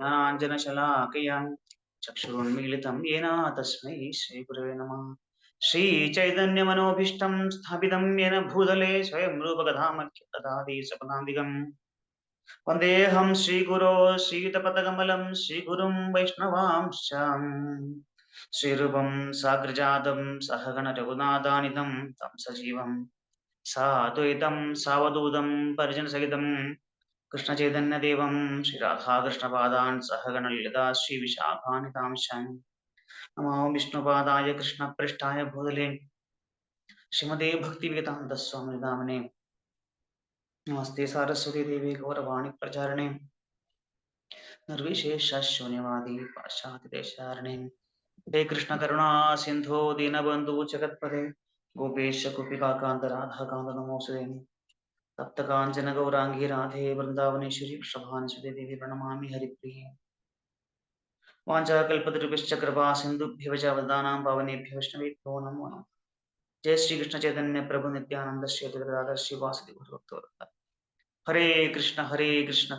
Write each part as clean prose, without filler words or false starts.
ज्ञानाञ्जनशलाकया चक्षुरुन्मीलितं येन तस्मै श्रीगुरवे नमः। श्रीचैतन्यमनोभीष्टं स्थापितं येन भूतले स्वयं रूपकथामख्यदधाति सपदान्तिकम्। वन्देऽहं श्रीगुरो श्रीयुतपदकमलं श्रीगुरुं वैष्णवांश्च श्रीरूपं साग्रजातं सहगणरघुनाथानितं तं सजीवं साद्वैतं सावधूतं परिजनसहितं कृष्णचैतन्यदेवं श्रीराधाकृष्णपादान् सहगणललिता श्रीविशाखानितांशान् नमो विष्णुपादाय कृष्णपृष्ठाय भूतले श्रीमते भक्तिवेदान्तस्वामिने नामिने नमस्ते सारस्वती देवी गौरवाणी प्रचारिणे निर्विशेष शून्यवादी पाश्चात्यदेशारणे हे कृष्ण करुणा सिंधो दीनबंधु जगत्पते गोपेश गोपिकाकांत राधाकांत नमोऽस्तुते तप्त कांचन गौरांगी राधे वृंदावनेश्वरी वृषभानुसुते देवी प्रणमामि हरिप्रिये वाञ्छाकल्पतरुभ्यश्च कृपा सिन्धुभ्यः च वरदानां पावनेभ्यो वैष्णवेभ्यो नमो नमः। जय श्री कृष्ण चैतन्य प्रभु नित्यानंद श्री अद्वैत श्री वासुदेव भगवत हरे कृष्ण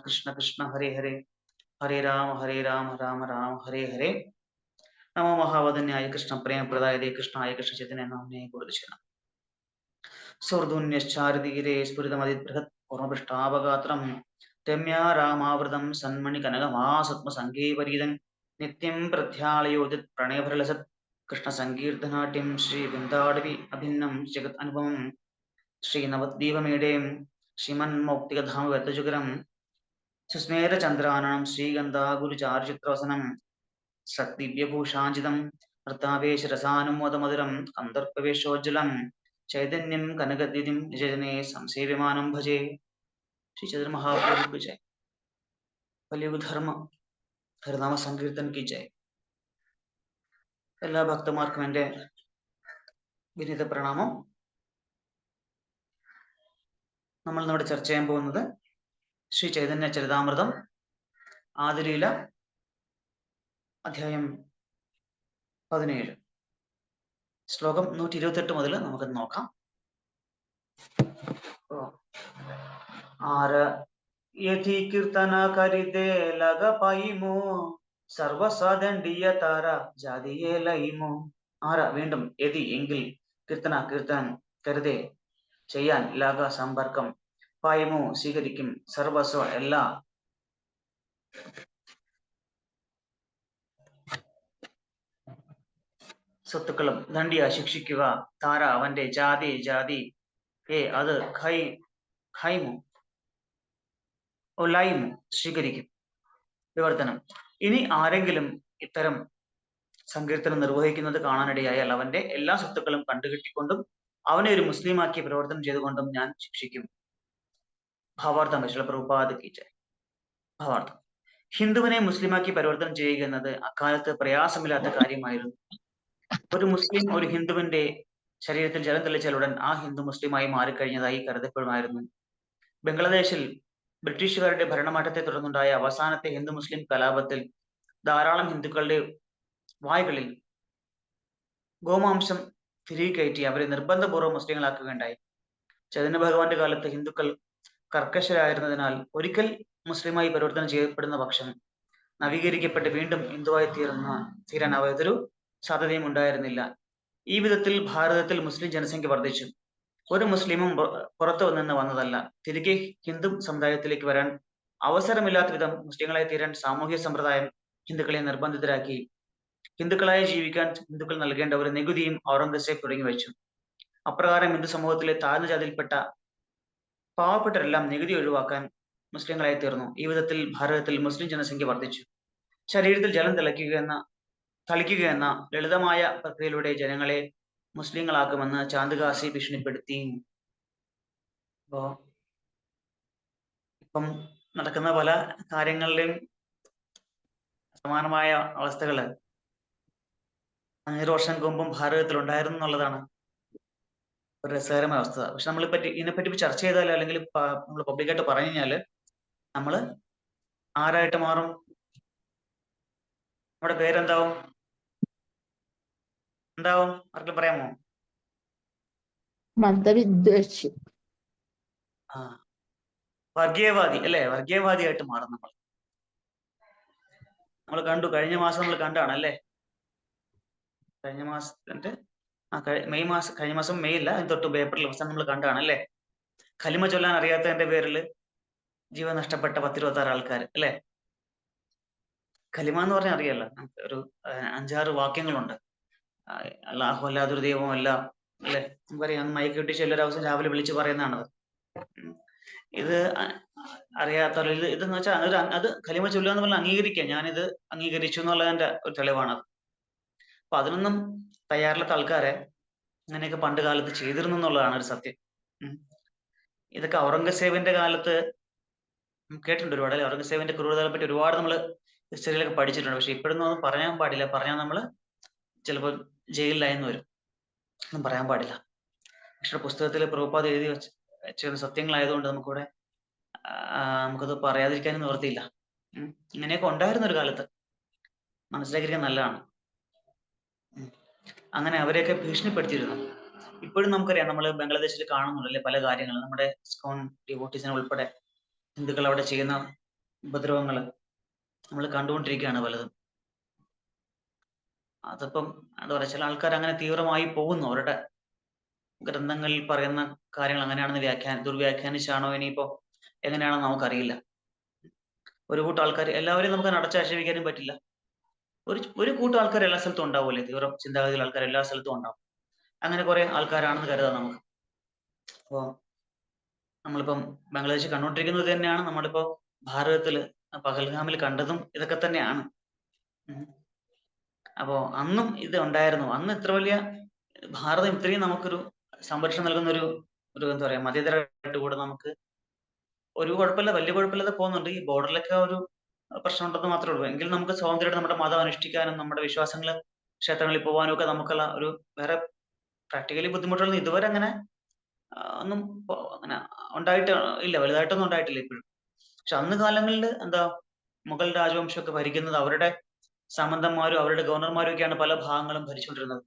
कृष्ण कृष्ण हरे हरे हरे राम राम राम हरे हरे। नमो महावदन्याय कृष्ण प्रेम प्रदाय कृष्णाय कृष्ण चैतन्य नामने गुरुदशना सौर्धुन्यश्चारिधीरे स्फुरितमदिबृहत् पूर्णपृष्ठावगात्रं रम्या रामावृतं सन्मणिकनकमासत्मसङ्गे वरीदं नित्यं प्रध्यालयोदित प्रणयभरलसत् कृष्णसङ्कीर्तनाट्यं श्रीवृन्दाडवि अभिन्नं जगत् अनुपमं श्रीनवद्वीपमेडें श्रीमन्मौक्तिकधाम वर्तजुगरं सुस्मेरचन्द्राननं श्रीगन्धागुरुचारुचित्रवसनं सद्दिव्यभूषाञ्जितं नृत्तावेशरसानुमोदमधुरं कन्दर्पवेशोज्ज्वलं चैतन्यं कनकद्युतिं निजजने संसेव्यमानं भजे। श्री चैतन्य महाप्रभु की जय। कलियुग धर्म हरिनाम संकीर्तन की जय। എല്ലാ ഭക്തന്മാർക്കും എൻ്റെ വിനീത പ്രണാമം. നമ്മൾ ഇവിടെ ചർച്ച ചെയ്യാൻ പോകുന്നത് ശ്രീ ചൈതന്യ ചരിതാമൃതം ആദിലീല അധ്യായം 17 ശ്ലോകം 128 മുതൽ നമുക്ക് നോക്കാം. ആര यथि कीर्तन करिते लग पाइमो സർവസ്വദണ്ഡിയ താര ജാതിയെ ലയിമോ. ആര വീണ്ടും യതി എങ്കിൽ കീർത്തനം കരുതേ ചെയ്യാൻ ലഗ സമ്പർക്കം പായമോ സ്വീകരിക്കും സർവസ്വ എല്ലാ സ്വത്തുക്കളും ദണ്ഡിയ ശിക്ഷിക്കുക താര അവന്റെ ജാതി അത് ഖൈമു ഒലൈമു സ്വീകരിക്കും. വിവർത്തനം: ഇനി ആരെങ്കിലും ഇത്തരം സങ്കീർത്തനം നിർവഹിക്കുന്നത് കാണാനിടയായാൽ അവന്റെ എല്ലാ സ്വത്തുക്കളും കണ്ടുകിട്ടിക്കൊണ്ടും അവനെ ഒരു മുസ്ലിമാക്കി പ്രവർത്തനം ചെയ്തുകൊണ്ടും ഞാൻ ശിക്ഷിക്കും. ഭാവാർത്ഥം പ്രഭുപാദ് കി ജയ്. ഭാവാർത്ഥം: ഹിന്ദുവിനെ മുസ്ലിമാക്കി പരിവർത്തനം ചെയ്യുക എന്നത് അക്കാലത്ത് പ്രയാസമില്ലാത്ത കാര്യമായിരുന്നു. ഒരു മുസ്ലിം ഒരു ഹിന്ദുവിന്റെ ശരീരത്തിൽ ജലം തെളിച്ചാൽ ഉടൻ ആ ഹിന്ദു മുസ്ലിമായി മാറിക്കഴിഞ്ഞതായി കരുതപ്പെടുമായിരുന്നു. ബംഗ്ലാദേശിൽ ബ്രിട്ടീഷുകാരുടെ ഭരണമാറ്റത്തെ തുടർന്നുണ്ടായ അവസാനത്തെ ഹിന്ദു മുസ്ലിം കലാപത്തിൽ ധാരാളം ഹിന്ദുക്കളുടെ വായ്കളിൽ ഗോമാംസം തിരികെ കയറ്റി അവരെ നിർബന്ധപൂർവ്വം മുസ്ലിങ്ങളാക്കുകയുണ്ടായി. ചൈതന്യ ഭഗവാന്റെ കാലത്ത് ഹിന്ദുക്കൾ കർക്കശരായിരുന്നതിനാൽ ഒരിക്കൽ മുസ്ലിമായി പരിവർത്തനം ചെയ്യപ്പെടുന്ന പക്ഷം നവീകരിക്കപ്പെട്ട് വീണ്ടും ഹിന്ദുവായി തീരാൻ യാതൊരു സാധ്യതയും ഉണ്ടായിരുന്നില്ല. ഈ വിധത്തിൽ ഭാരതത്തിൽ മുസ്ലിം ജനസംഖ്യ വർദ്ധിച്ചു. ഒരു മുസ്ലിമും പുറത്തു നിന്ന് വന്നതല്ല. തിരികെ ഹിന്ദു സമുദായത്തിലേക്ക് വരാൻ അവസരമില്ലാത്ത വിധം മുസ്ലിങ്ങളായി തീരാൻ സാമൂഹ്യ സമ്പ്രദായം ഹിന്ദുക്കളെ നിർബന്ധിതരാക്കി. ഹിന്ദുക്കളായി ജീവിക്കാൻ ഹിന്ദുക്കൾ നൽകേണ്ട ഒരു നികുതിയും ഔറംഗസേബ് തുടങ്ങി വെച്ചു. അപ്രകാരം ഹിന്ദു സമൂഹത്തിലെ താഴ്ന്ന ജാതിയിൽപ്പെട്ട പാവപ്പെട്ടവരെല്ലാം നികുതി ഒഴിവാക്കാൻ മുസ്ലിങ്ങളായി തീർന്നു. ഈ വിധത്തിൽ ഭാരതത്തിൽ മുസ്ലിം ജനസംഖ്യ വർദ്ധിച്ചു. ശരീരത്തിൽ ജലം തളിക്കുക എന്ന ലളിതമായ പ്രക്രിയയിലൂടെ ജനങ്ങളെ മുസ്ലിങ്ങളാക്കുമെന്ന് ചാന്ദ്കാസി ഭീഷണിപ്പെടുത്തി. ഇപ്പം നടക്കുന്ന പല കാര്യങ്ങളിലും സമാനമായ അവസ്ഥകള് 100 വർഷം മുമ്പും ഭാരതത്തിൽ ഉണ്ടായിരുന്നു എന്നുള്ളതാണ് ഒരു രസകരമായ അവസ്ഥ. പക്ഷെ ഇതിനെപ്പറ്റി ചർച്ച ചെയ്താൽ അല്ലെങ്കിൽ നമ്മൾ പബ്ലിക്കായിട്ട് പറഞ്ഞു കഴിഞ്ഞാല് നമ്മള് ആരായിട്ട് മാറും? നമ്മുടെ പേരെന്താവും? ആർക്കും പറയാമോ? മതവിദ്വേഷി. വർഗീയവാദി അല്ലേ, വർഗീയവാദിയായിട്ട് മാറും നമ്മൾ കണ്ടു, കഴിഞ്ഞ മാസം നമ്മൾ കണ്ടാണ് അല്ലേ, കഴിഞ്ഞ മാസത്തിന്റെ കഴിഞ്ഞ മാസം മെയ് അല്ല, അതിന് തൊട്ട് ഏപ്രിൽ അവസാനം നമ്മൾ കണ്ടാണ് അല്ലേ, കലിമ ചൊല്ലാൻ അറിയാത്തതിന്റെ പേരിൽ ജീവൻ നഷ്ടപ്പെട്ട 10-26 ആൾക്കാർ അല്ലേ. കലിമ എന്ന് പറഞ്ഞാൽ അറിയാലോ, ഒരു 5-6 വാക്യങ്ങളുണ്ട്. അല്ലാഹു അല്ലാതൊരു ദൈവമല്ല അല്ലെ, നമുക്കറിയാം, മൈക്ക് കിട്ടിച്ച് എല്ലാ ദിവസം രാവിലെ വിളിച്ച് പറയുന്നതാണത്. ഇത് അറിയാത്തവർ ഇതെന്ന് വെച്ചാൽ അത് കലിമ ചൊല്ലുക എന്ന് പറഞ്ഞാൽ അംഗീകരിക്കുക, ഞാനിത് അംഗീകരിച്ചു എന്നുള്ളതിന്റെ ഒരു തെളിവാണത്. അപ്പൊ അതിനൊന്നും തയ്യാറില്ലാത്ത ആൾക്കാരെ അങ്ങനെയൊക്കെ പണ്ട് കാലത്ത് ചെയ്തിരുന്നു എന്നുള്ളതാണ് ഒരു സത്യം. ഇതൊക്കെ ഔറംഗസേബിന്റെ കാലത്ത് കേട്ടിട്ടുണ്ട് ഒരുപാട് അല്ലെ, ഔറംഗസേബിന്റെ ക്രൂരതകളെ പറ്റി ഒരുപാട് നമ്മൾ ഹിസ്റ്ററിയിലൊക്കെ പഠിച്ചിട്ടുണ്ട്. പക്ഷെ ഇപ്പോഴൊന്നും അത് പറയാൻ പാടില്ല, പറഞ്ഞാൽ നമ്മൾ ചിലപ്പോൾ ജയിലിലായെന്ന് വരും, ഒന്നും പറയാൻ പാടില്ല. പക്ഷെ പുസ്തകത്തിൽ പ്രഭുപാദ് എഴുതി വെച്ച സത്യങ്ങളായതുകൊണ്ട് നമുക്കിവിടെ നമുക്കത് പറയാതിരിക്കാനും നിവൃത്തിയില്ല. ഇങ്ങനെയൊക്കെ ഉണ്ടായിരുന്ന ഒരു കാലത്ത് മനസ്സിലാക്കിയിരിക്കാൻ നല്ലതാണ്. അങ്ങനെ അവരെയൊക്കെ ഭീഷണിപ്പെടുത്തിയിരുന്നു. ഇപ്പോഴും നമുക്കറിയാം, നമ്മൾ ബംഗ്ലാദേശിൽ കാണുന്നുണ്ടല്ലേ പല കാര്യങ്ങളും, നമ്മുടെ ഇസ്കോൺ ഡിവോട്ടീസിനെ ഉൾപ്പെടെ ഹിന്ദുക്കൾ അവിടെ ചെയ്യുന്ന ഉപദ്രവങ്ങൾ നമ്മൾ കണ്ടുകൊണ്ടിരിക്കുകയാണ് പലതും. അതിപ്പം എന്താ പറയുക, ചില ആൾക്കാർ അങ്ങനെ തീവ്രമായി പോകുന്നു, അവരുടെ ഗ്രന്ഥങ്ങളിൽ പറയുന്ന കാര്യങ്ങൾ അങ്ങനെയാണെന്ന് ദുർവ്യാഖ്യാനിച്ചാണോ ഇനിയിപ്പോ എങ്ങനെയാണെന്ന് നമുക്കറിയില്ല. ഒരു കൂട്ടം ആൾക്കാർ, എല്ലാവരെയും നമുക്ക് അടച്ചാക്ഷേപിക്കാനും പറ്റില്ല. ഒരു കൂട്ടം ആൾക്കാർ എല്ലാ സ്ഥലത്തും ഉണ്ടാവുമല്ലേ, തീവ്ര ചിന്താഗതിയുള്ള ആൾക്കാർ എല്ലാ സ്ഥലത്തും ഉണ്ടാവും. അങ്ങനെ കുറെ ആൾക്കാരാണെന്ന് കരുതാം നമുക്ക്. അപ്പോ നമ്മളിപ്പം ബംഗ്ലാദേശിൽ കണ്ടുകൊണ്ടിരിക്കുന്നത് തന്നെയാണ് നമ്മളിപ്പോ ഭാരതത്തില് പഹൽഗാമിൽ കണ്ടതും ഇതൊക്കെ തന്നെയാണ്. അപ്പോ അന്നും ഇത് ഉണ്ടായിരുന്നു. അന്ന് ഇത്ര വലിയ ഭാരതം ഇത്രയും നമുക്കൊരു സംരക്ഷണം നൽകുന്ന ഒരു എന്താ പറയാ, മതേതരമായിട്ട് കൂടെ നമുക്ക് ഒരു കുഴപ്പമില്ല, വലിയ കുഴപ്പമില്ലാതെ പോകുന്നുണ്ട്. ഈ ബോർഡറിലൊക്കെ ഒരു പ്രശ്നം ഉണ്ടെന്ന് മാത്രമേ ഉള്ളൂ. എങ്കിലും നമുക്ക് സ്വാതന്ത്ര്യമായിട്ട് നമ്മുടെ മതം അനുഷ്ഠിക്കാനും നമ്മുടെ വിശ്വാസങ്ങള് ക്ഷേത്രങ്ങളിൽ പോകാനും ഒക്കെ നമുക്കുള്ള ഒരു വേറെ പ്രാക്ടിക്കലി ബുദ്ധിമുട്ടുകളൊന്നും ഇതുവരെ അങ്ങനെ ഒന്നും അങ്ങനെ ഉണ്ടായിട്ട് ഇല്ല, വലുതായിട്ടൊന്നും ഉണ്ടായിട്ടില്ല ഇപ്പോഴും. പക്ഷെ അന്ന് കാലങ്ങളിൽ എന്താ, മുഗൾ രാജവംശമൊക്കെ ഭരിക്കുന്നത് അവരുടെ സാമന്തന്മാരും അവരുടെ ഗവർണർമാരും ഒക്കെയാണ് പല ഭാഗങ്ങളും ഭരിച്ചുകൊണ്ടിരുന്നത്.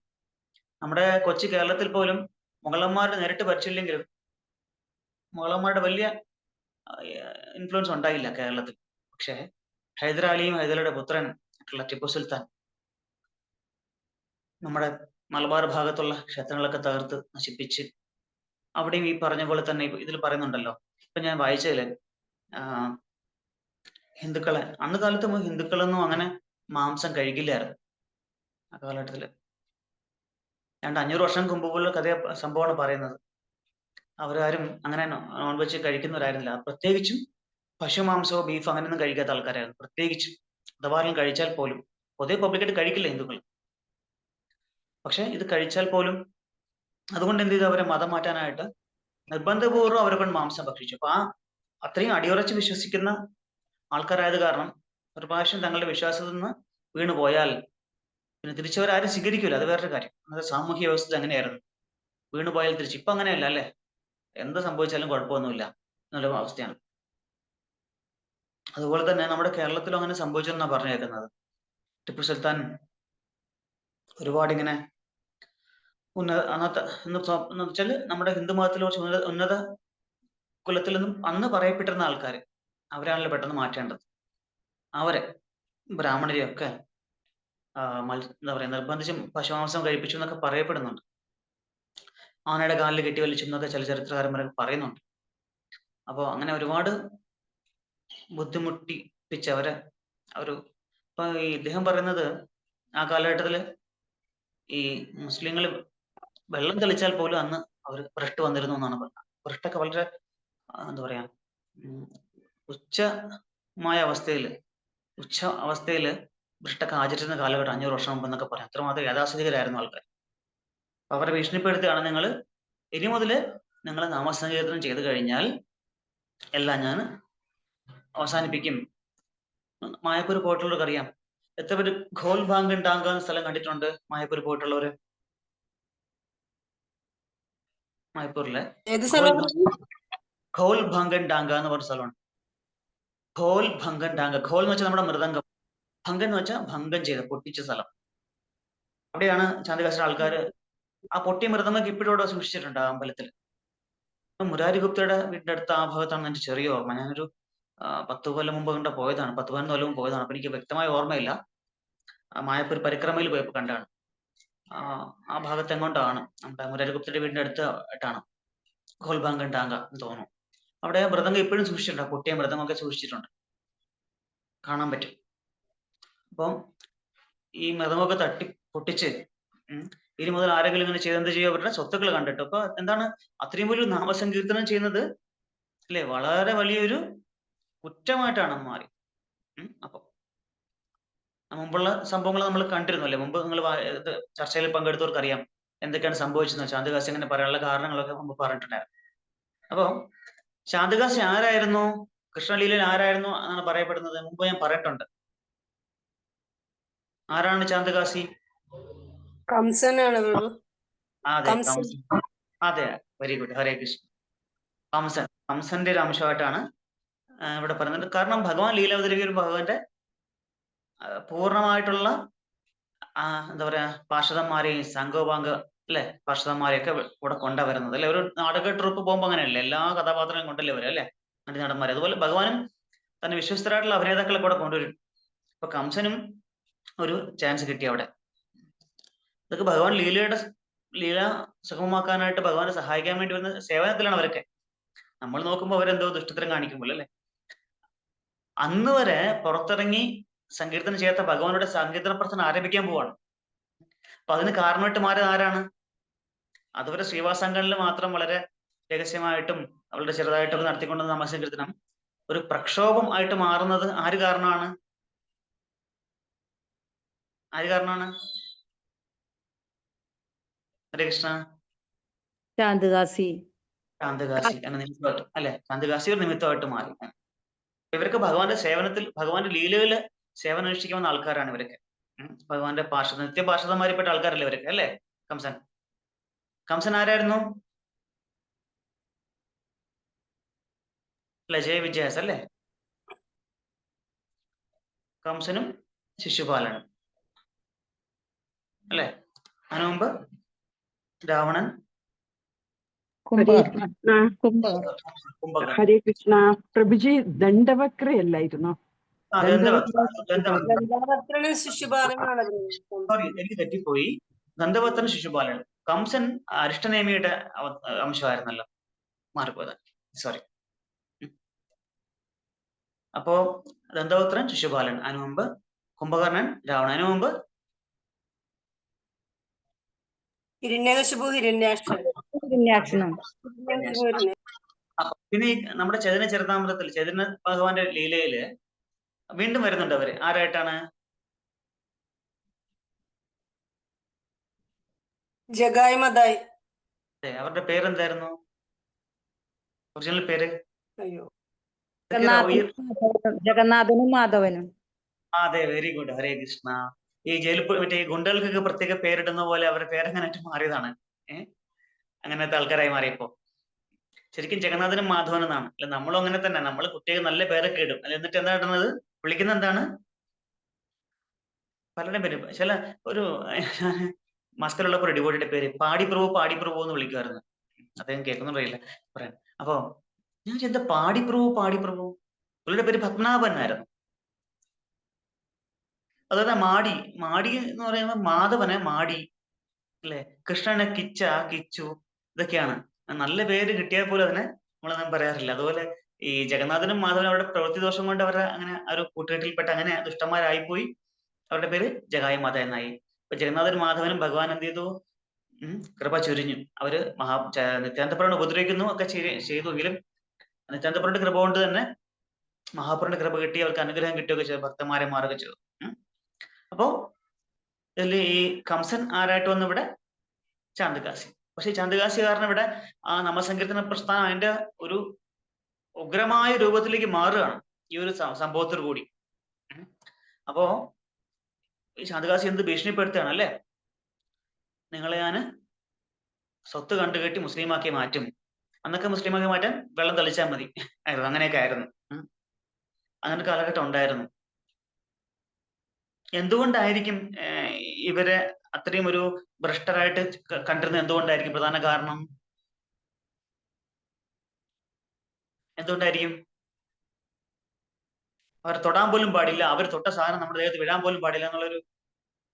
നമ്മുടെ കൊച്ചു കേരളത്തിൽ പോലും മുഗളന്മാരുടെ നേരിട്ട് ഭരിച്ചില്ലെങ്കിലും മുഗളന്മാരുടെ വലിയ ഇൻഫ്ലുവൻസ് ഉണ്ടായില്ല കേരളത്തിൽ. പക്ഷേ ഹൈദരാലിയും ഹൈദരാലിയുടെ പുത്രൻ ആയിട്ടുള്ള ടിപ്പു സുൽത്താൻ നമ്മുടെ മലബാർ ഭാഗത്തുള്ള ക്ഷേത്രങ്ങളൊക്കെ തകർത്ത് നശിപ്പിച്ച്, അവിടെയും ഈ പറഞ്ഞ പോലെ തന്നെ ഇതിൽ പറയുന്നുണ്ടല്ലോ, ഇപ്പൊ ഞാൻ വായിച്ചതില് ഹിന്ദുക്കളെ, അന്ന് കാലത്ത് ഹിന്ദുക്കളൊന്നും അങ്ങനെ മാംസം കഴിക്കില്ലായിരുന്നു. ആ കാലഘട്ടത്തില് 500 വർഷം മുമ്പുള്ള സംഭവമാണ് പറയുന്നത്. അവരാരും അങ്ങനെ നോൺ വെജ് കഴിക്കുന്നവരായിരുന്നില്ല. പ്രത്യേകിച്ചും പശുമാംസമോ ബീഫോ അങ്ങനെയൊന്നും കഴിക്കാത്ത ആൾക്കാരായിരുന്നു. പ്രത്യേകിച്ചും അഥവാ കഴിച്ചാൽ പോലും, പൊതുവെ പബ്ലിക്കായിട്ട് കഴിക്കില്ല ഹിന്ദുക്കൾ. പക്ഷെ ഇത് കഴിച്ചാൽ പോലും അതുകൊണ്ട് എന്ത് ചെയ്തു, അവരെ മതം മാറ്റാനായിട്ട് നിർബന്ധപൂർവ്വം അവരെ കൊണ്ട് മാംസം ഭക്ഷിച്ചു. അപ്പൊ അത്രയും അടിയുറച്ച് വിശ്വസിക്കുന്ന ആൾക്കാരായത് കാരണം ഒരു പ്രാവശ്യം തങ്ങളുടെ വിശ്വാസത്തിൽ നിന്ന് വീണു പോയാൽ പിന്നെ തിരിച്ചവരാരും സ്വീകരിക്കില്ല. അത് വേറൊരു കാര്യം. അന്നത്തെ സാമൂഹ്യ വ്യവസ്ഥ അങ്ങനെയായിരുന്നു. വീണു പോയാൽ തിരിച്ചു. ഇപ്പൊ അങ്ങനെയല്ല അല്ലെ, എന്ത് സംഭവിച്ചാലും കുഴപ്പമൊന്നുമില്ല എന്നുള്ള അവസ്ഥയാണ്. അതുപോലെ തന്നെ നമ്മുടെ കേരളത്തിലും അങ്ങനെ സംഭവിച്ചെന്നാണ് പറഞ്ഞേക്കുന്നത്. ടിപ്പു സുൽത്താൻ ഒരുപാട് ഇങ്ങനെ അന്നത്തെ എന്ന് വെച്ചാൽ നമ്മുടെ ഹിന്ദു മതത്തിൽ കുറച്ച് ഉന്നത കുലത്തിൽ നിന്നും അന്ന് പറയപ്പെട്ടിരുന്ന ആൾക്കാർ, അവരാണല്ലോ പെട്ടെന്ന് മാറ്റേണ്ടത്. അവരെ ബ്രാഹ്മണരെയൊക്കെ എന്താ പറയാ, നിർബന്ധിച്ചും പശുമാംസം കഴിപ്പിച്ചു എന്നൊക്കെ പറയപ്പെടുന്നുണ്ട്. ആനയുടെ കാലിൽ കെട്ടി വലിച്ചു എന്നൊക്കെ ചില ചരിത്രകാരന്മാരൊക്കെ പറയുന്നുണ്ട്. അപ്പോ അങ്ങനെ ഒരുപാട് ബുദ്ധിമുട്ടിപ്പിച്ചവരെ ഇപ്പൊ ഈ ഇദ്ദേഹം പറയുന്നത്, ആ കാലഘട്ടത്തില് ഈ മുസ്ലിങ്ങൾ വെള്ളം തെളിച്ചാൽ പോലും അന്ന് അവർ ഭ്രഷ്ട് വന്നിരുന്നു എന്നാണ് പറഞ്ഞത്. ഭ്രഷ്ടൊക്കെ വളരെ എന്താ പറയാ, ഉച്ച അവസ്ഥയില് ഭ്രഷ്ടൊക്കെ ആചരിച്ചിരുന്ന കാലഘട്ടം 500 വർഷം മുമ്പ് എന്നൊക്കെ പറയാം. അത്രമാത്രം യാഥാസ്ഥിതികരായിരുന്നു ആൾക്കാർ. അവരെ ഭീഷണിപ്പെടുത്തുകയാണ്, നിങ്ങൾ ഇനി മുതല് നിങ്ങൾ നാമസങ്കീർത്തനം ചെയ്തു കഴിഞ്ഞാൽ എല്ലാം ഞാൻ അവസാനിപ്പിക്കും. മായപ്പൂർ പോയിട്ടുള്ളവർക്ക് അറിയാം. എത്ര പേര് ഖോൽ ഭാങ്കൻ ടാങ്ക എന്ന സ്ഥലം കണ്ടിട്ടുണ്ട്? മായപ്പൂർ പോയിട്ടുള്ളവര്, മായപ്പൂരിലെ ഖോൽ ഭാങ്കൻ ടാങ്ക എന്ന് പറഞ്ഞ സ്ഥലമുണ്ട്. ഖോൽ ഭങ്കൻ ടാങ്ക. ഖോൽ എന്ന് വെച്ചാൽ നമ്മുടെ മൃദംഗം, ഭങ്കൻ എന്ന് വെച്ചാൽ ഭംഗം ചെയ്ത പൊട്ടിച്ച സ്ഥലം. അവിടെയാണ് ചാന്ദികാശിന്റെ ആൾക്കാർ ആ പൊട്ടിയ മൃദംഗം ഇപ്പോഴും അവിടെ സൂക്ഷിച്ചിട്ടുണ്ട് ആ അമ്പലത്തിൽ. മുരാരി ഗുപ്തയുടെ വീടിന്റെ അടുത്ത് ആ ഭാഗത്താണ് എന്റെ ചെറിയ ഓർമ്മ. ഞാനൊരു 10 കൊല്ലം മുമ്പ് കണ്ട പോയതാണ്, 10-15 കൊല്ലം മുമ്പ് പോയതാണ്. അപ്പൊ എനിക്ക് വ്യക്തമായ ഓർമ്മയില്ല. മായപ്പൂർ പരിക്രമയിൽ പോയപ്പോ കണ്ടാണ്. ആ ഭാഗത്ത് എങ്ങോട്ടാണ്, നമ്മുടെ മുരാരി ഗുപ്തയുടെ വീടിന്റെ അടുത്ത് ആയിട്ടാണ്, ഖോൽബാങ്കൻ ടാങ്ക എന്ന് തോന്നുന്നു. അവിടെ മൃദംഗം ഇപ്പോഴും സൂക്ഷിച്ചിട്ടുണ്ട്, പൊട്ടിയ മൃദംഗമൊക്കെ സൂക്ഷിച്ചിട്ടുണ്ട്, കാണാൻ പറ്റും. അപ്പം ഈ മൃദംഗമൊക്കെ തട്ടി പൊട്ടിച്ച് ഇനി മുതൽ ആരെങ്കിലും ഇങ്ങനെ ചെയ്ത് എന്ത് ചെയ്യും, അവരുടെ സ്വത്തുക്കൾ കണ്ടിട്ട്. അപ്പൊ എന്താണ്, അത്രയും വലിയ നാമസങ്കീർത്തനം ചെയ്യുന്നത് അല്ലെ, വളരെ വലിയൊരു കുറ്റമായിട്ടാണ് മാറി. അപ്പൊ മുമ്പുള്ള സംഭവങ്ങൾ നമ്മൾ കണ്ടിരുന്നു അല്ലെ, മുമ്പ് നിങ്ങൾ ചർച്ചയിൽ പങ്കെടുത്തവർക്ക് അറിയാം എന്തൊക്കെയാണ് സംഭവിച്ചത്. ശാന്തകാസി അങ്ങനെ പറയാനുള്ള കാരണങ്ങളൊക്കെ മുമ്പ് പറഞ്ഞിട്ടുണ്ടായിരുന്നു. അപ്പൊ ശാന്തകാസി ആരായിരുന്നു, കൃഷ്ണലീലയിൽ ആരായിരുന്നു എന്നാണ് പറയപ്പെടുന്നത്, മുമ്പ് ഞാൻ പറഞ്ഞിട്ടുണ്ട്. ആരാണ് ശാന്തകാസി? കംസനാണ്. അതെ, കംസൻ. അതെ, വെരി ഗുഡ്, ഹരേ കൃഷ്ണ. കംസന്റെ ഒരു അംശമായിട്ടാണ് ഇവിടെ പറയുന്നത്. കാരണം ഭഗവാൻ ലീല അവതരിപ്പിക്കുന്ന ഭഗവാന്റെ പൂർണ്ണമായിട്ടുള്ള എന്താ പറയാ, പാർഷദന്മാരെയും സംഘോപാംഗ അല്ലെ, പാർഷദന്മാരെയൊക്കെ കൂടെ കൊണ്ടുവരുന്നത് അല്ലെ. ഒരു നാടക ട്രൂപ്പ് പോകുമ്പോ അങ്ങനെയല്ലേ, എല്ലാ കഥാപാത്രങ്ങളും കൊണ്ടല്ലേ വരും അല്ലെ, നടന്മാരെ. അതുപോലെ ഭഗവാനും തന്നെ വിശ്വസ്തരായിട്ടുള്ള അഭിനേതാക്കളെ കൂടെ കൊണ്ടുവരും. അപ്പൊ കംസനും ഒരു ചാൻസ് കിട്ടി അവിടെ. ഇതൊക്കെ ഭഗവാൻ ലീല സുഗമമാക്കാനായിട്ട് ഭഗവാനെ സഹായിക്കാൻ വേണ്ടി വരുന്ന സേവനത്തിലാണ് അവരൊക്കെ. നമ്മൾ നോക്കുമ്പോൾ അവരെന്തോ ദുഷ്ടത്തരം കാണിക്കുമ്പോൾ അല്ലെ. അന്ന് വരെ പുറത്തിറങ്ങി സങ്കീർത്തനം ചെയ്യാത്ത ഭഗവാനുടെ സങ്കീർത്തന പ്രവർത്തനം ആരംഭിക്കാൻ പോവാണ്. അപ്പൊ അതിന് കാരണമായിട്ട് മാറിയത് ആരാണ്? അതുവരെ ശ്രീവാസംഘങ്ങളിൽ മാത്രം വളരെ രഹസ്യമായിട്ടും അവളുടെ ചെറുതായിട്ടൊക്കെ നടത്തിക്കൊണ്ടുവന്ന നാമസങ്കീർത്തനം ഒരു പ്രക്ഷോഭം ആയിട്ട് മാറുന്നത് ആര് കാരണമാണ്? ഹരേ കൃഷ്ണ. ശാന്തകാസി എന്ന നിമിത്തമായിട്ട് അല്ലെ, ശാന്തകാസി ഒരു നിമിത്തമായിട്ട് മാറി. ഇവർക്ക് ഭഗവാന്റെ സേവനത്തിൽ, ഭഗവാന്റെ ലീലകളില് സേവനം അനുഷ്ഠിക്കുന്ന ആൾക്കാരാണ് ഇവരൊക്കെ. ഭഗവാന്റെ നിത്യപാർഷദന്മാരിൽപ്പെട്ട ആൾക്കാരല്ലേ ഇവരൊക്കെ അല്ലെ. കംസൻ ആരായിരുന്നു? അല്ലെ, ജയ വിജയാസ് അല്ലെ. കംസനും ശിശുപാലനും അല്ലെ. അതിനു മുമ്പ് രാവണൻ, ഹരേ കൃഷ്ണ. പ്രഭുജി ദണ്ഡവക്രയല്ലായിരുന്നോ? സോറി, എനിക്ക് തെറ്റിപ്പോയി. ദന്തവക്രൻ ശിശുപാലൻ. കംസൻ അരിഷ്ടനേമിയുടെ അംശമായിരുന്നല്ലോ, മാറിപ്പോയത്, സോറി. അപ്പോ ദന്തവക്രൻ ശിശുപാലൻ, അതിനു മുമ്പ് കുംഭകർണൻ, രാവണൻ, അതിനു മുമ്പ് പിന്നെ നമ്മുടെ ചൈതന്യ ചരിതാമൃതത്തിൽ ചൈതന്യ ഭഗവാന്റെ ലീലയില് വീണ്ടും വരുന്നുണ്ട് അവര്. ആരായിട്ടാണ്? ജഗായ് മതായ്. അവരുടെ പേരെന്തായിരുന്നു, ഒറിജിനൽ പേര്? ജഗന്നാഥനും മാധവനും. അതെ, വെരി ഗുഡ്, ഹരേ കൃഷ്ണ. ഈ മറ്റേ ഈ ഗുണ്ടകൾക്കൊക്കെ പ്രത്യേക പേരിടുന്ന പോലെ അവരുടെ പേരങ്ങനെ മാറിയതാണ്. അങ്ങനത്തെ ആൾക്കാരായി മാറിയപ്പോ. ശരിക്കും ജഗന്നാഥനും മാധവൻ എന്നാണ് അല്ലെ. നമ്മളും അങ്ങനെ തന്നെ, നമ്മൾ കുട്ടികൾ നല്ല പേരൊക്കെ ഇടും അല്ലെ. എന്നിട്ട് എന്താ ഇടുന്നത്, വിളിക്കുന്ന എന്താണ്, പലരുടെയും പേര്. ചില ഒരു മസ്കലുള്ളപ്പോ ഒരു ഡിവോട്ടിയുടെ പേര് പാടിപ്രഭു എന്ന് വിളിക്കുമായിരുന്നു. അദ്ദേഹം കേൾക്കുന്നുണ്ടറിയില്ല പറയാൻ. അപ്പൊ ഞാൻ എന്താ പാടിപ്രഭു, പുള്ളിയുടെ പേര് പത്മനാഭൻ ആയിരുന്നു. അതുപോലെ മാടി എന്ന് പറയുമ്പോൾ മാധവനെ മാടി അല്ലെ, കൃഷ്ണനെ കിച്ചു, ഇതൊക്കെയാണ്. നല്ല പേര് കിട്ടിയാൽ പോലും അതിനെ നമ്മളൊന്നും പറയാറില്ല. അതുപോലെ ഈ ജഗന്നാഥനും മാധവനും അവരുടെ പ്രവൃത്തി ദോഷം കൊണ്ട് അവരുടെ അങ്ങനെ ഒരു കൂട്ടുകെട്ടിൽപ്പെട്ട് അങ്ങനെ ദുഷ്ടന്മാരായിപ്പോയി. അവരുടെ പേര് ജഗായ മാത എന്നായി. ഇപ്പൊ ജഗന്നാഥനും മാധവനും ഭഗവാൻ എന്ത് ചെയ്തു, കൃപ ചൊരിഞ്ഞു. അവര് നിത്യാനന്തപുരം ഉപദ്രവിക്കുന്നു ഒക്കെ ചെയ്തുവെങ്കിലും നിത്യാനന്തപുരന്റെ കൃപ കൊണ്ട് തന്നെ മഹാപുരന്റെ കൃപ കിട്ടി, അവർക്ക് അനുഗ്രഹം കിട്ടുകയൊക്കെ ചെയ്തു, ഭക്തന്മാരെ മാറുകയൊക്കെ ചെയ്തു. അപ്പോ ഇതിൽ ഈ കംസൻ ആരായിട്ട് വന്നു ഇവിടെ? ചാന്തകാസി. പക്ഷെ ചാന്തകാസികാരൻ ഇവിടെ ആ നാമസങ്കീർത്തന പ്രസ്ഥാനം അതിന്റെ ഒരു ഉഗ്രമായ രൂപത്തിലേക്ക് മാറുകയാണ് ഈ ഒരു സംഭവത്തോടു കൂടി. അപ്പോ ഈ ചാന്തകാസി എന്ത് ഭീഷണിപ്പെടുത്തുകയാണ് അല്ലെ, നിങ്ങളെ ഞാൻ സ്വത്ത് കണ്ടുകെട്ടി മുസ്ലിമാക്കി മാറ്റും. അന്നൊക്കെ മുസ്ലിമാക്കി മാറ്റാൻ വെള്ളം തളിച്ചാൽ മതി, അങ്ങനെയൊക്കെ ആയിരുന്നു. അങ്ങനെ കാലഘട്ടം ഉണ്ടായിരുന്നു. എന്തുകൊണ്ടായിരിക്കും ഇവരെ അത്രയും ഒരു ഭ്രഷ്ടരായിട്ട് കണ്ടിരുന്നത്? എന്തുകൊണ്ടായിരിക്കും? പ്രധാന കാരണം എന്തുകൊണ്ടായിരിക്കും? അവർ തൊടാൻ പോലും പാടില്ല, അവർ തൊട്ട സാധനം നമ്മുടെ ദേഹത്ത് വിടാൻ പോലും പാടില്ല എന്നുള്ളൊരു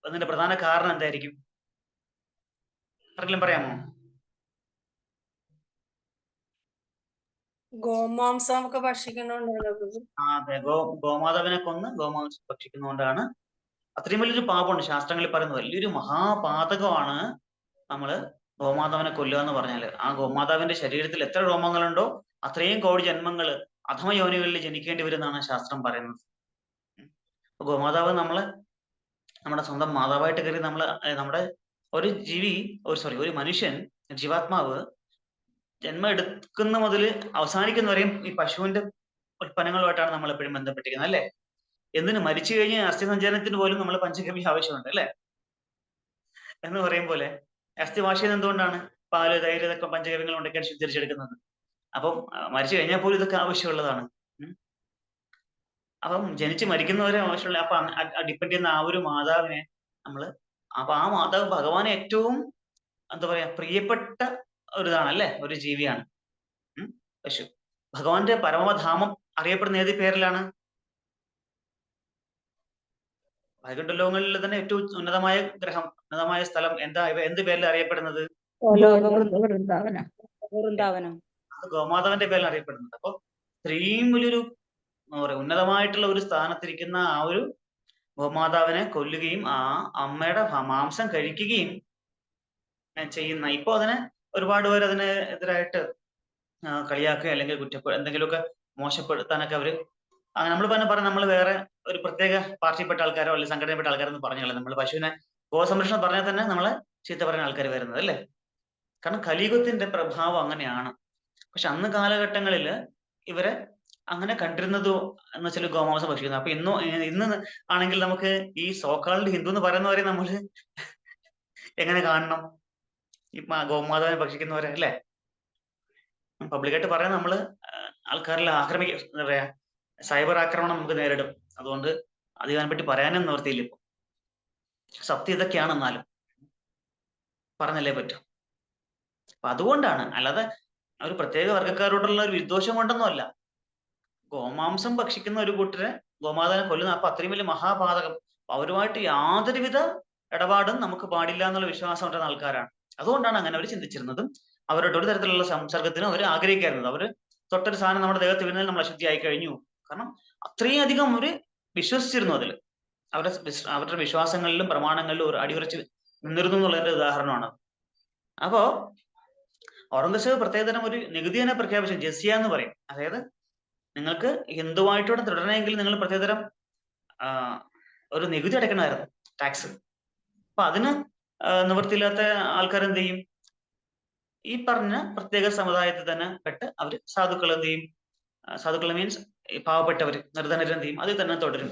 അതിന്റെ പ്രധാന കാരണം എന്തായിരിക്കും? ആർക്കെങ്കിലും പറയാമോ? ഗോമാംസം ഒക്കെ ഭക്ഷിക്കുന്നോണ്ടാണോ പ്രഭു? അതെ, ഗോമാതാവിനെ കൊന്ന് ഗോമാംസം ഭക്ഷിക്കുന്നതുകൊണ്ടാണ്. അത്രയും വലിയൊരു പാപമുണ്ട്. ശാസ്ത്രങ്ങളിൽ പറയുന്നത് വലിയൊരു മഹാപാതകമാണ് നമ്മള് ഗോമാതാവിനെ കൊല്ലുക എന്ന് പറഞ്ഞാല്. ആ ഗോമാതാവിന്റെ ശരീരത്തിൽ എത്ര രോമങ്ങളുണ്ടോ അത്രയും കോടി ജന്മങ്ങള് അധമയോനികളിൽ ജനിക്കേണ്ടി വരും എന്നാണ് ശാസ്ത്രം പറയുന്നത്. ഗോമാതാവ് നമ്മുടെ സ്വന്തം മാതാവായിട്ട് കരുതി നമ്മുടെ ഒരു ജീവി ഒരു മനുഷ്യൻ, ജീവാത്മാവ് ജന്മം എടുക്കുന്ന മുതൽ അവസാനിക്കുന്നവരെയും ഈ പശുവിന്റെ ഉൽപ്പന്നങ്ങളുമായിട്ടാണ് നമ്മൾ എപ്പോഴും ബന്ധപ്പെട്ടിരിക്കുന്നത്, അല്ലെ? എന്തിന് മരിച്ചു കഴിഞ്ഞ് അസ്ഥി സഞ്ചാരത്തിന് പോലും നമ്മൾ പഞ്ചഗവ്യ ആവശ്യമുണ്ട്, അല്ലെ? എന്ന് പറയും പോലെ അസ്ഥി വാഷ് ചെയ്യുന്നത് എന്തുകൊണ്ടാണ്? പാല്, തൈര് ഇതൊക്കെ പഞ്ചഗവ്യങ്ങൾ ഉണ്ടാക്കിയാണ് ശുദ്ധീകരിച്ചെടുക്കുന്നത്. അപ്പം മരിച്ചു കഴിഞ്ഞാൽ പോലും ഇതൊക്കെ ആവശ്യമുള്ളതാണ്. അപ്പം ജനിച്ച് മരിക്കുന്നവരെ ആവശ്യമുള്ള അപ്പൊ ഡിപ്പെൻഡ് ചെയ്യുന്ന ആ ഒരു മാതാവിനെ അപ്പൊ ആ മാതാവ് ഭഗവാനെ ഏറ്റവും എന്താ പറയാ പ്രിയപ്പെട്ട ഒരിതാണല്ലേ, ഒരു ജീവിയാണ് പശു. ഭഗവാന്റെ പരമധാമം അറിയപ്പെടുന്ന ഏത് പേരിലാണ്? വൈകുണ്ഠ ലോകങ്ങളിൽ തന്നെ ഏറ്റവും ഉന്നതമായ ഗ്രഹം, ഉന്നതമായ സ്ഥലം എന്ത് പേരിൽ അറിയപ്പെടുന്നത്? വൃന്ദാവനം. അത് ഗോമാതാവിന്റെ പേരിൽ അറിയപ്പെടുന്നത്. അപ്പൊ ഇത്രയും വലിയൊരു എന്താ പറയാ ഉന്നതമായിട്ടുള്ള ഒരു സ്ഥാനത്തിരിക്കുന്ന ആ ഒരു ഗോമാതാവിനെ കൊല്ലുകയും ആ അമ്മയുടെ മാംസം കഴിക്കുകയും ചെയ്യുന്ന, ഇപ്പൊ അതിനെ ഒരുപാട് പേര് അതിന് എതിരായിട്ട് കളിയാക്കുക അല്ലെങ്കിൽ എന്തെങ്കിലുമൊക്കെ മോശപ്പെടുത്താനൊക്കെ അവര് നമ്മൾ പറഞ്ഞ നമ്മൾ വേറെ ഒരു പ്രത്യേക പാർട്ടിപ്പെട്ട ആൾക്കാരോ അല്ലെങ്കിൽ സംഘടനപ്പെട്ട ആൾക്കാരോ എന്ന് പറഞ്ഞാൽ നമ്മൾ പശുവിനെ ഗോസംരക്ഷണം പറഞ്ഞാൽ തന്നെ നമ്മളെ ചീത്ത പറയുന്ന ആൾക്കാർ വരുന്നത്, അല്ലേ? കാരണം കലിയുഗത്തിന്റെ പ്രഭാവം അങ്ങനെയാണ്. പക്ഷെ അന്ന് കാലഘട്ടങ്ങളിൽ ഇവരെ അങ്ങനെ കണ്ടിരുന്നതോ എന്ന് വെച്ചാൽ ഗോമാംസം ഭക്ഷിക്കുന്നത്. അപ്പൊ ഇന്ന് ആണെങ്കിൽ നമുക്ക് ഈ സോക്കാൾഡ് ഹിന്ദു എന്ന് പറയുന്നവരെ നമ്മൾ എങ്ങനെ കാണണം? ഈ ഗോമാതാവിനെ ഭക്ഷിക്കുന്നവരെ, അല്ലേ? പബ്ലിക്കായിട്ട് പറയാൻ നമ്മള് ആൾക്കാരിൽ എന്താ പറയാ സൈബർ ആക്രമണം നമുക്ക് നേരിടും. അതുകൊണ്ട് അധികം പറ്റി പറയാനും നിവർത്തിയില്ല. ഇപ്പൊ സത്യം ഇതൊക്കെയാണെന്നാലും പറഞ്ഞല്ലേ പറ്റൂ. അപ്പൊ അതുകൊണ്ടാണ്, അല്ലാതെ ഒരു പ്രത്യേക വർഗ്ഗക്കാരോടുള്ള ഒരു വിദ്വേഷം കൊണ്ടൊന്നും അല്ല. ഗോമാംസം ഭക്ഷിക്കുന്ന ഒരു കൂട്ടരെ ഗോമാതാവിനെ കൊല്ലുന്ന അപ്പൊ അത്രയും വലിയ മഹാപാതകം, അവരുമായിട്ട് യാതൊരുവിധ ഇടപാടും നമുക്ക് പാടില്ല എന്നുള്ള വിശ്വാസം ഉണ്ടായിരുന്ന ആൾക്കാരാണ്. അതുകൊണ്ടാണ് അങ്ങനെ അവർ ചിന്തിച്ചിരുന്നതും അവരുടെ ഒരു തരത്തിലുള്ള സംസർഗത്തിനും അവർ ആഗ്രഹിക്കായിരുന്നത്. അവര് തൊട്ടൊരു സാധനം നമ്മുടെ ദേഹത്ത് വീണാൽ നമ്മൾ അശുദ്ധിയായി കഴിഞ്ഞു. കാരണം അത്രയും അധികം അവര് വിശ്വസിച്ചിരുന്നു അതിൽ. അവരുടെ വിശ്വാസങ്ങളിലും പ്രമാണങ്ങളിലും ഒരു അടിയുറച്ച് നിന്നിരുന്നു എന്നുള്ളതിന്റെ ഉദാഹരണമാണ്. അപ്പോ ഔറംഗസേബ് പ്രത്യേകതരം ഒരു നികുതി തന്നെ പ്രഖ്യാപിച്ചു, ജസിയ എന്ന് പറയും. അതായത് നിങ്ങൾക്ക് ഹിന്ദുവായിട്ടൂടെ തുടരണമെങ്കിൽ നിങ്ങൾ പ്രത്യേകതരം ഒരു നികുതി അടയ്ക്കണമായിരുന്നു, ടാക്സ്. അപ്പൊ അതിന് നിവൃത്തിയില്ലാത്ത ആൾക്കാർ എന്ത് ചെയ്യും? ഈ പറഞ്ഞ പ്രത്യേക സമുദായത്തിൽ തന്നെ പെട്ട് അവര് സാധുക്കൾ എന്ത് ചെയ്യും? സാധുക്കൾ മീൻസ് പാവപ്പെട്ടവര്, നിർധനര് എന്ത് ചെയ്യും? അതിൽ തന്നെ തുടരും.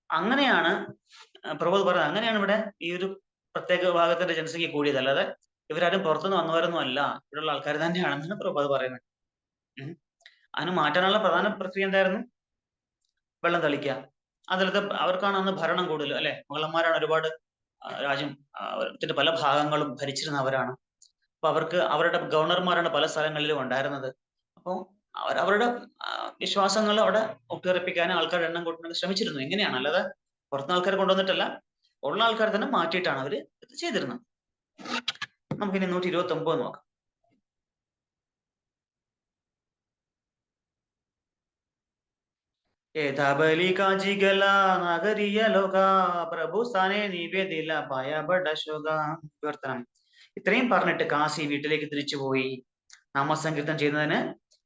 അങ്ങനെയാണ് പ്രഭു പറയുന്നത്. അങ്ങനെയാണ് ഇവിടെ ഈ ഒരു പ്രത്യേക വിഭാഗത്തിന്റെ ജനസംഖ്യ കൂടിയത്. അല്ലാതെ ഇവരാരും പുറത്തുനിന്ന് വന്നവരൊന്നും അല്ല, ഇവിടെയുള്ള ആൾക്കാർ തന്നെയാണെന്നാണ് പ്രഭു പറയുന്നത്. അതിന് മാറ്റാനുള്ള പ്രധാന പ്രക്രിയ എന്തായിരുന്നു? വെള്ളം തളിക്കുക. അതിലത്തെ അവർക്കാണ് അന്ന് ഭരണം കൂടുതൽ, അല്ലെ? മുഗളന്മാരാണ് ഒരുപാട് രാജ്യത്തിന്റെ പല ഭാഗങ്ങളും ഭരിച്ചിരുന്നവരാണ്. അപ്പൊ അവർക്ക് അവരുടെ ഗവർണർമാരാണ് പല സ്ഥലങ്ങളിലും ഉണ്ടായിരുന്നത്. അപ്പോൾ അവരവരുടെ വിശ്വാസങ്ങൾ അവിടെ ഒട്ടിയുറപ്പിക്കാൻ ആൾക്കാരുടെ എണ്ണം കൂട്ടാൻ ശ്രമിച്ചിരുന്നു. എങ്ങനെയാണ്? അല്ലാതെ പുറത്തുനിന്ന് ആൾക്കാർ കൊണ്ടുവന്നിട്ടല്ല, ഉള്ള ആൾക്കാർ തന്നെ മാറ്റിയിട്ടാണ് അവര് ഇത് ചെയ്തിരുന്നത്. നമുക്കിനി 129 നോക്കാം. ബലികാജിഗല നഗരിയ ലോക പ്രഭു സ്ഥാനെ നിവേദില ഭയപട ശോക. വിവർത്തനം. ഇത്രയും പറഞ്ഞിട്ട് കാശി വീട്ടിലേക്ക് തിരിച്ചുപോയി. നാമസങ്കീർത്തനം ചെയ്യുന്നതിന്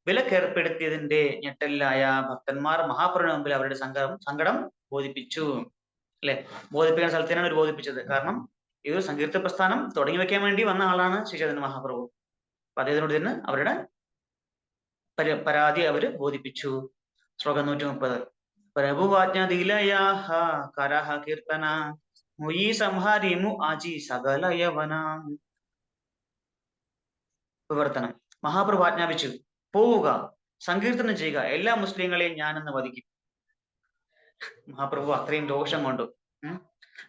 വിലക്കേർപ്പെടുത്തിയതിന്റെ ഞെട്ടലിലായ ഭക്തന്മാർ മഹാപ്രഭുവിന് മുമ്പിൽ അവരുടെ സങ്കടം ബോധിപ്പിച്ചു, അല്ലെ? ബോധിപ്പിക്കുന്ന സ്ഥലത്തിനാണ് അവർ ബോധിപ്പിച്ചത്. കാരണം ഈ ഒരു സങ്കീർത്ത പ്രസ്ഥാനം തുടങ്ങി വെക്കാൻ വേണ്ടി വന്ന ആളാണ് ശ്രീചൈതന്യ മഹാപ്രഭു. അപ്പൊ അദ്ദേഹത്തിനോട് തന്നെ അവരുടെ പരാതി അവര് ബോധിപ്പിച്ചു. ശ്ലോകം 130. പ്രഭുവാജ്ഞാതിലയാഹ കരഹ കീർത്തന മുയി സംഹാരിമു ആജി സകല യവന. വിവർത്തനം. മഹാപ്രഭു ആജ്ഞാപിച്ചു, പോവുക, സങ്കീർത്തനം ചെയ്യുക, എല്ലാ മുസ്ലിങ്ങളെയും ഞാനെന്ന് വധിക്കും. മഹാപ്രഭു അത്രയും രോഷം കൊണ്ടു.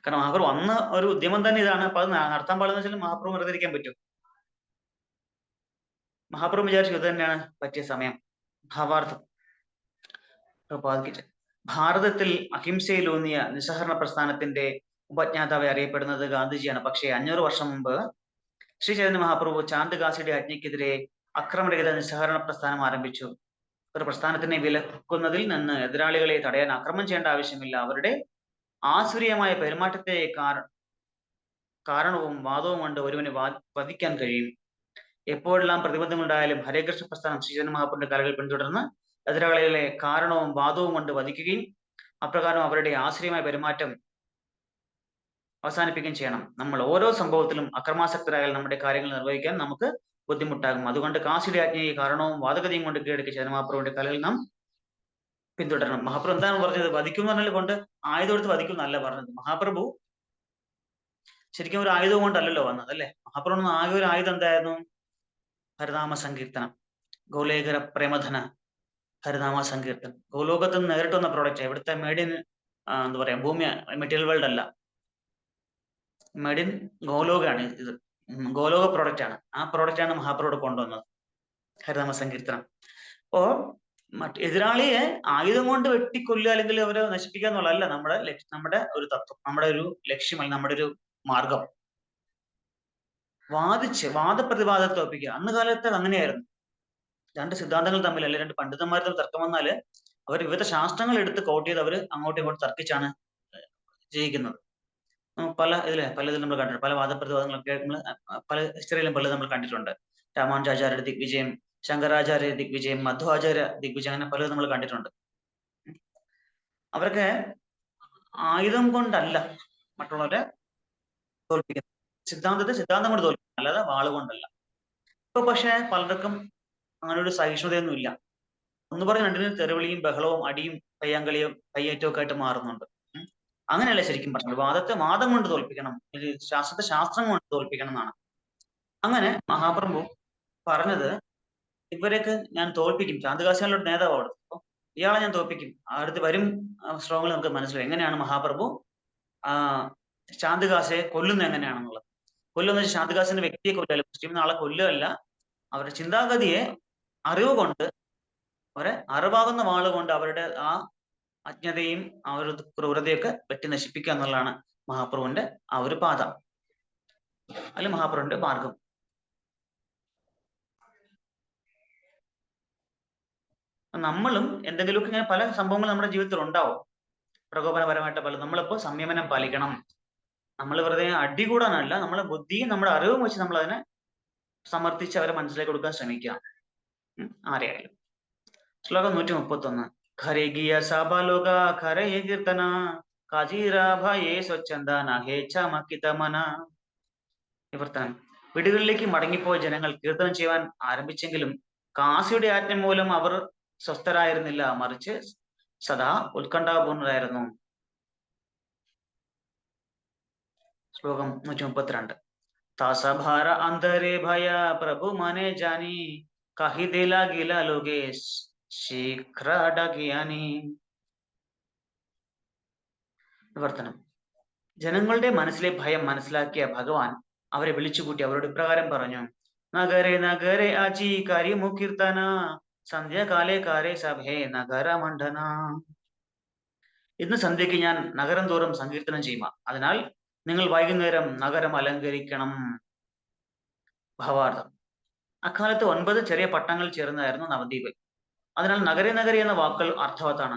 കാരണം മഹാപ്രഭു അന്ന് ഒരു ഉദ്യമം തന്നെ ഇതാണ്. അപ്പൊ അത് നടത്താൻ പാടുന്ന വെച്ചാൽ മഹാപ്രഭു വെറുതെ ഇരിക്കാൻ പറ്റും? മഹാപ്രഭു വിചാരിച്ചു ഇത് തന്നെയാണ് പറ്റിയ സമയം. ഭാവാർത്ഥം പ്രപാദിക്കിച്ച് ഭാരതത്തിൽ അഹിംസയിലൂന്നിയ നിസ്സഹരണ പ്രസ്ഥാനത്തിന്റെ ഉപജ്ഞാതാവായി അറിയപ്പെടുന്നത് ഗാന്ധിജിയാണ്. പക്ഷേ 500 വർഷം മുമ്പ് ശ്രീ ചൈതന്യ മഹാപ്രഭു ചാന്ദ് അജ്ഞയ്ക്കെതിരെ അക്രമരഹിത നിസ്സഹരണ പ്രസ്ഥാനം ആരംഭിച്ചു. ഒരു പ്രസ്ഥാനത്തിനെ വിലക്കുന്നതിൽ നിന്ന് എതിരാളികളെ തടയാൻ അക്രമം ചെയ്യേണ്ട ആവശ്യമില്ല. അവരുടെ ആസുരീയമായ പെരുമാറ്റത്തെ കാരണവും വാദവും കൊണ്ട് ഒരുവനെ വധിക്കാൻ കഴിയും. എപ്പോഴെല്ലാം പ്രതിബന്ധങ്ങളുണ്ടായാലും ഹരേകൃഷ്ണ പ്രസ്ഥാനം ശ്രീ ചൈതന്യ മഹാപ്രഭുവിന്റെ കാലങ്ങളിൽ പിന്തുടർന്ന് എതിരാളികളെ കാരണവും വാദവും കൊണ്ട് വധിക്കുകയും അപ്രകാരം അവരുടെ ആശ്രയമായ പെരുമാറ്റം അവസാനിപ്പിക്കുകയും ചെയ്യണം. നമ്മൾ ഓരോ സംഭവത്തിലും അക്രമാസക്തരായാൽ നമ്മുടെ കാര്യങ്ങൾ നിർവഹിക്കാൻ നമുക്ക് ബുദ്ധിമുട്ടാകും. അതുകൊണ്ട് കാശിയുടെ ആജ്ഞയെ കാരണവും വാദഗതിയും കൊണ്ട് കീഴടക്കി ചൈതന്യ മഹാപ്രഭുവിന്റെ കലകളിൽ നാം പിന്തുടരണം. മഹാപ്രഭു എന്താണ് പറഞ്ഞത്? വധിക്കും എന്ന് പറഞ്ഞാൽ കൊണ്ട് ആയുധം എടുത്ത് വധിക്കും എന്നല്ല പറഞ്ഞത്. മഹാപ്രഭു ശരിക്കും ഒരു ആയുധം കൊണ്ടല്ലല്ലോ വന്നത്, അല്ലെ? മഹാപ്രഭു ആകെ ഒരു ആയുധം എന്തായിരുന്നു? ഹരിനാമ സങ്കീർത്തനം, ഗോലേഖര പ്രേമധന ഹരിനാമ സങ്കീർത്തനം. ഗോലോകത്ത് നിന്ന് നേരിട്ട് വന്ന പ്രോഡക്റ്റ്. ഇവിടുത്തെ മേഡ് ഇൻ എന്താ പറയാ, ഭൂമി മെറ്റീരിയൽ വേൾഡ് അല്ല, മേഡ് ഇൻ ഗോലോകാണ് ഇത്. ഗോലോക പ്രോഡക്റ്റ് ആണ്. ആ പ്രോഡക്റ്റ് ആണ് മഹാപ്രഭു കൊണ്ടുവന്നത്, ഹരിനാമ സങ്കീർത്തനം. അപ്പോ എതിരാളിയെ ആയുധം കൊണ്ട് വെട്ടിക്കൊല്ലുക അല്ലെങ്കിൽ അവരെ നശിപ്പിക്കുക എന്നുള്ളതല്ല നമ്മുടെ ഒരു തത്വം, നമ്മുടെ ഒരു ലക്ഷ്യമല്ല, നമ്മുടെ ഒരു മാർഗം. വാദപ്രതിവാദത്തെ തോൽപ്പിക്കുക. അന്ന് കാലത്ത് അങ്ങനെയായിരുന്നു. രണ്ട് സിദ്ധാന്തങ്ങൾ തമ്മിൽ, അല്ലെങ്കിൽ രണ്ട് പണ്ഡിതന്മാർ തമ്മിൽ തർക്കം വന്നാല് അവർ വിവിധ ശാസ്ത്രങ്ങൾ എടുത്ത് കോട്ട് ചെയ്ത് അവർ അങ്ങോട്ടും ഇങ്ങോട്ടും തർക്കിച്ചാണ് ജയിക്കുന്നത്. പലതിലും നമ്മൾ കണ്ടിട്ടുണ്ട്. പല വാദപ്രതിവാദങ്ങളൊക്കെ നമ്മൾ പല ഹിസ്റ്ററിയിലും പലത് നമ്മൾ കണ്ടിട്ടുണ്ട്. രാമാനുജാചാര്യ ദിഗ്വിജയം, ശങ്കരാചാര്യ ദിഗ്വിജയം, മധ്വാചാര്യ ദിഗ്വിജയം, അങ്ങനെ പലതും നമ്മൾ കണ്ടിട്ടുണ്ട്. അവരൊക്കെ ആയുധം കൊണ്ടല്ല മറ്റുള്ളവരെ തോൽപ്പിക്കുന്നത്, സിദ്ധാന്തം കൊണ്ട് തോൽപ്പിക്കുന്നത്, അല്ലാതെ വാളുകൊണ്ടല്ല. ഇപ്പൊ പക്ഷെ പലർക്കും അങ്ങനെ ഒരു സഹിഷ്ണുതയൊന്നും ഇല്ല. ഒന്ന് പറഞ്ഞ് രണ്ടിനും തെറിവിളിയും ബഹളവും അടിയും കയ്യാങ്കളിയും കയ്യേറ്റവും ഒക്കെ ആയിട്ട് മാറുന്നുണ്ട്. അങ്ങനെയല്ല ശരിക്കും പറഞ്ഞത്. വാദം കൊണ്ട് തോൽപ്പിക്കണം, ശാസ്ത്രം കൊണ്ട് തോൽപ്പിക്കണം എന്നാണ്. അങ്ങനെ മഹാപ്രഭു പറഞ്ഞത് ഇവരെയൊക്കെ ഞാൻ തോൽപ്പിക്കും. ചാന്ദ്കാസികളുടെ നേതാവ് അവിടെ, ഇയാളെ ഞാൻ തോൽപ്പിക്കും. അടുത്ത് വരും ശ്ലോകങ്ങൾ നമുക്ക് മനസ്സിലായി എങ്ങനെയാണ് മഹാപ്രഭു ചാന്ദ്കാസയെ കൊല്ലുന്നത് എങ്ങനെയാണെന്നുള്ളത്. കൊല്ലുന്ന വെച്ചാൽ ചാന്ദ്കാസിന്റെ വ്യക്തിയെ കൊല്ലല്ല, മുസ്ലിം ആളെ കൊല്ലുകയല്ല, അവരുടെ ചിന്താഗതിയെ അറിവ് കൊണ്ട്, അവരെ അറിവാകുന്ന വാളുകൊണ്ട് അവരുടെ ആ അജ്ഞതയും ആ ഒരു ക്രൂരതയൊക്കെ വെട്ടി നശിപ്പിക്കുക എന്നുള്ളതാണ് മഹാപ്രഭുവിന്റെ ആ ഒരു പാത, അല്ലെങ്കിൽ മഹാപ്രഭുവിന്റെ മാർഗം. നമ്മളും എന്തെങ്കിലുമൊക്കെ ഇങ്ങനെ പല സംഭവങ്ങൾ നമ്മുടെ ജീവിതത്തിൽ ഉണ്ടാവും, പ്രകോപനപരമായിട്ട് പല. നമ്മളിപ്പോ സംയമനം പാലിക്കണം. നമ്മൾ വെറുതെ അടി കൂടാനല്ല, നമ്മളെ ബുദ്ധിയും നമ്മുടെ അറിവും വെച്ച് നമ്മൾ അതിനെ സമർത്ഥിച്ച് അവരെ മനസ്സിലാക്കി കൊടുക്കാൻ ശ്രമിക്കാം, ആരെയായാലും. ശ്ലോകം 131. ഖരേ ഗിയ സാബാലോക ഖരേ കീർത്തന കാജീരാ ഭയേ സ്വച്ഛന്ദന ഹേ ചമക്കിതമന. നിവർത്തനം. വീടുകളിലേക്ക് മടങ്ങിപ്പോയ ജനങ്ങൾ കീർത്തനം ചെയ്യുവാൻ ആരംഭിച്ചെങ്കിലും കാസിയുടെ ആജ്ഞ മൂലം അവർ സ്വസ്ഥരായിരുന്നില്ല, മറിച്ച് സദാ ഉത്കണ്ഠാപൂർണരായിരുന്നു. ശ്ലോകം 132. താസഭാര അന്തരേ ഭയ പ്രഭു മനെ ജാനി കഹിദില ഗില ലോകേശ് ശീഘ്രഡകിയാനി. നിവർത്തനം. ജനങ്ങളുടെ മനസ്സിലെ ഭയം മനസ്സിലാക്കിയ ഭഗവാൻ അവരെ വിളിച്ചുകൂട്ടി അവരോട് ഇപ്രകാരം പറഞ്ഞു: നഗരേ നഗരേ ആചി കരിമുകീർത്തന സന്ധ്യാകാലേ കാരേ സഭേ നഗരമണ്ഡന. ഇന്ന് സന്ധ്യയ്ക്ക് ഞാൻ നഗരം തോറും സങ്കീർത്തനം ചെയ്യുക, അതിനാൽ നിങ്ങൾ വൈകുന്നേരം നഗരം അലങ്കരിക്കണം. ഭാവാർത്ഥം. അക്കാലത്ത് 9 ചെറിയ പട്ടണങ്ങൾ ചേർന്നതായിരുന്നു നവദ്വീപ്. അതിനാൽ നഗരേ നഗരി എന്ന വാക്കുകൾ അർത്ഥവത്താണ്.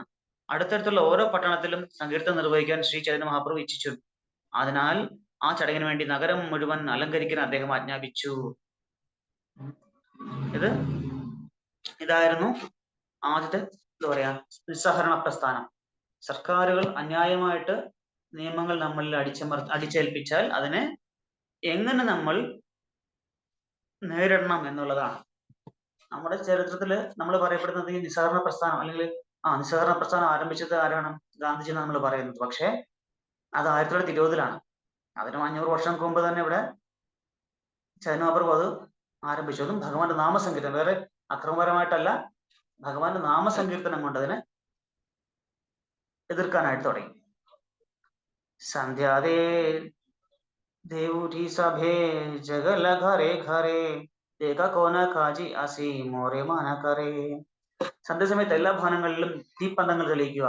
അടുത്തടുത്തുള്ള ഓരോ പട്ടണത്തിലും സങ്കീർത്തനം നിർവഹിക്കാൻ ശ്രീ ചൈതന്യ മഹാപ്രഭു ഇച്ഛിച്ചു. അതിനാൽ ആ ചടങ്ങിന് വേണ്ടി നഗരം മുഴുവൻ അലങ്കരിക്കാൻ അദ്ദേഹം ആജ്ഞാപിച്ചു. ഇതായിരുന്നു ആദ്യത്തെ എന്താ പറയാ നിസ്സഹരണ പ്രസ്ഥാനം. സർക്കാരുകൾ അന്യായമായിട്ട് നിയമങ്ങൾ നമ്മളിൽ അടിച്ചേൽപ്പിച്ചാൽ അതിനെ എങ്ങനെ നമ്മൾ നേരിടണം എന്നുള്ളതാണ്. നമ്മുടെ ചരിത്രത്തിൽ നമ്മൾ പറയപ്പെടുന്നത് ഈ നിസ്സഹരണ പ്രസ്ഥാനം, അല്ലെങ്കിൽ നിസ്സഹരണ പ്രസ്ഥാനം ആരംഭിച്ചത് ആരാണ്? ഗാന്ധിജി എന്ന് നമ്മൾ പറയുന്നത്. പക്ഷെ അത് 1920-ലാണ്. അതിന് 500 വർഷം മുമ്പ് തന്നെ ഇവിടെ ചൈതന്യ മഹാപ്രഭു അത് ആരംഭിച്ചു. അതും ഭഗവാന്റെ നാമസങ്കീർത്തനം, വേറെ അക്രമപരമായിട്ടല്ല, ഭഗവാന്റെ നാമസങ്കീർത്തനം കൊണ്ട് അതിനെ എതിർക്കാനായിട്ട് തുടങ്ങി. സന്ധ്യാദേ ദേവുരി സഭേ ജഗല ഘരെ ഘരെ ദേഖ കോന കാജി അസി മോരെ മാന കരേ. സന്ധ്യസമയത്ത് എല്ലാ ഭവനങ്ങളിലും തീപ്പന്തങ്ങൾ തെളിയിക്കുക.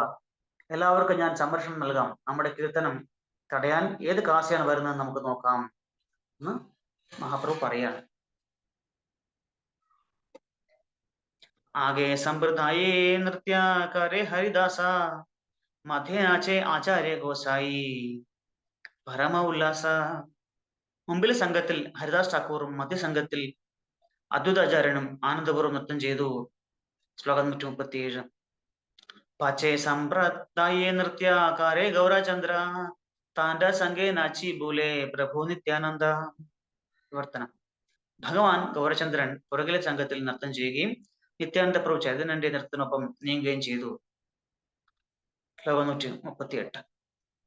എല്ലാവർക്കും ഞാൻ സംരക്ഷണം നൽകാം. നമ്മുടെ കീർത്തനം തടയാൻ ഏത് കാശിയാണ് വരുന്നത് നമുക്ക് നോക്കാം എന്ന് മഹാപ്രഭു പറയാണ്. ആകെ സമ്പ്രദായേ നൃത്യ കരേ ഹരിദാസ മധ്യ നാചേ ആചാര്യ ഗോസായി പരമ ഉല്ലാസ. മുമ്പിലെ സംഘത്തിൽ ഹരിദാസ് ഠാക്കൂറും മധ്യസംഘത്തിൽ അദ്വൈതാചാര്യനും ആനന്ദപൂർവ്വം നൃത്തം ചെയ്തു. ശ്ലോകം 137. പാച്ചേ സമ്പ്രദായേ നൃത്യ കാരേ ഗൗരചന്ദ്ര താന്റെ സംഘേ നാച്ചി ബൂലെ പ്രഭു നിത്യാനന്ദ. വിവർത്തനം. ഭഗവാൻ ഗൗരചന്ദ്രൻ പുറകിലെ സംഘത്തിൽ നൃത്തം ചെയ്യുകയും നിത്യാനന്ദ പ്രഭു ചൈതന്യന്റെ നൃത്തത്തിനൊപ്പം നീങ്ങുകയും ചെയ്തു. ശ്ലോകം 138.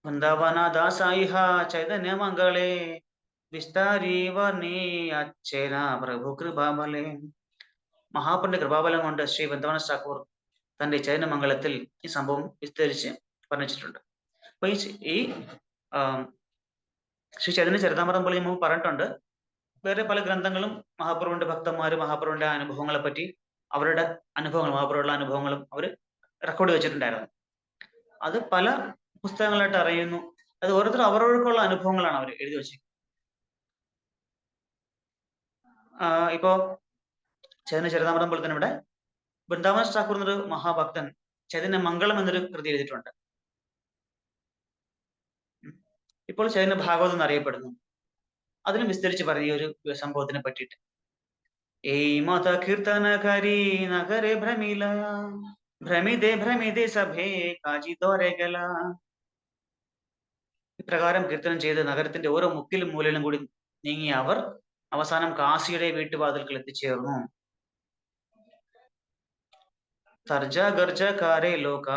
വൃന്ദാവന ദാസായിഹ ചൈതന്യ മംഗളേ വിസ്താരീ വർണ്ണീ അച്ഛേന പ്രഭു കൃപാബലേ. മഹാപ്രഭുന്റെ കൃപാബലം കൊണ്ട് ശ്രീ വൃന്ദാവന ഠാക്കൂർ തന്റെ ചൈതന്യമംഗളത്തിൽ ഈ സംഭവം വിസ്തരിച്ച് വർണ്ണിച്ചിട്ടുണ്ട്. അപ്പൊ ഈ ശ്രീ ചൈതന്യ ചരിതാമൃതം പോലെ മുമ്പ് പറഞ്ഞിട്ടുണ്ട്. വേറെ പല ഗ്രന്ഥങ്ങളും മഹാപ്രഭുവിന്റെ ഭക്തന്മാര് മഹാപ്രഭുവിന്റെ അനുഭവങ്ങളെ പറ്റി അവരുടെ അനുഭവങ്ങൾ മഹാപ്രഭുള്ള അനുഭവങ്ങളും അവർ റെക്കോർഡ് വെച്ചിട്ടുണ്ടായിരുന്നു. അത് പല പുസ്തകങ്ങളായിട്ട് അറിയുന്നു. അത് ഓരോരുത്തർ അവരവർക്കുള്ള അനുഭവങ്ങളാണ് അവർ എഴുതി വെച്ചത്. ഇപ്പോ ചൈതന്യ ചരിതാമൃതം പോലെ തന്നെ ഇവിടെ വൃന്ദാവന ഠാക്കൂർ എന്നൊരു മഹാഭക്തൻ ചൈതന്യ മംഗളം എന്നൊരു കൃതി എഴുതിയിട്ടുണ്ട്. ഇപ്പോൾ ചൈതന്യ ഭാഗവതം എന്നറിയപ്പെടുന്നു. അതിനും വിസ്തരിച്ച് പറഞ്ഞ ഒരു സംഭവത്തിനെ പറ്റിയിട്ട്. ഏയ് മത കീർത്തനകാരി നഗരെ ഭ്രമില ഭ്രമിതേ ഭ്രമിതേ സഭേ കാജി ദോരഗല. ഇപ്രകാരം കീർത്തനം ചെയ്ത് നഗരത്തിന്റെ ഓരോ മുക്കിലും മൂലയിലും കൂടി നീങ്ങിയ അവർ അവസാനം കാശിയുടെ വീട്ടുവാതിൽക്കൽ എത്തിച്ചേർന്നു. തർജ ഗർജ കാരേ ലോക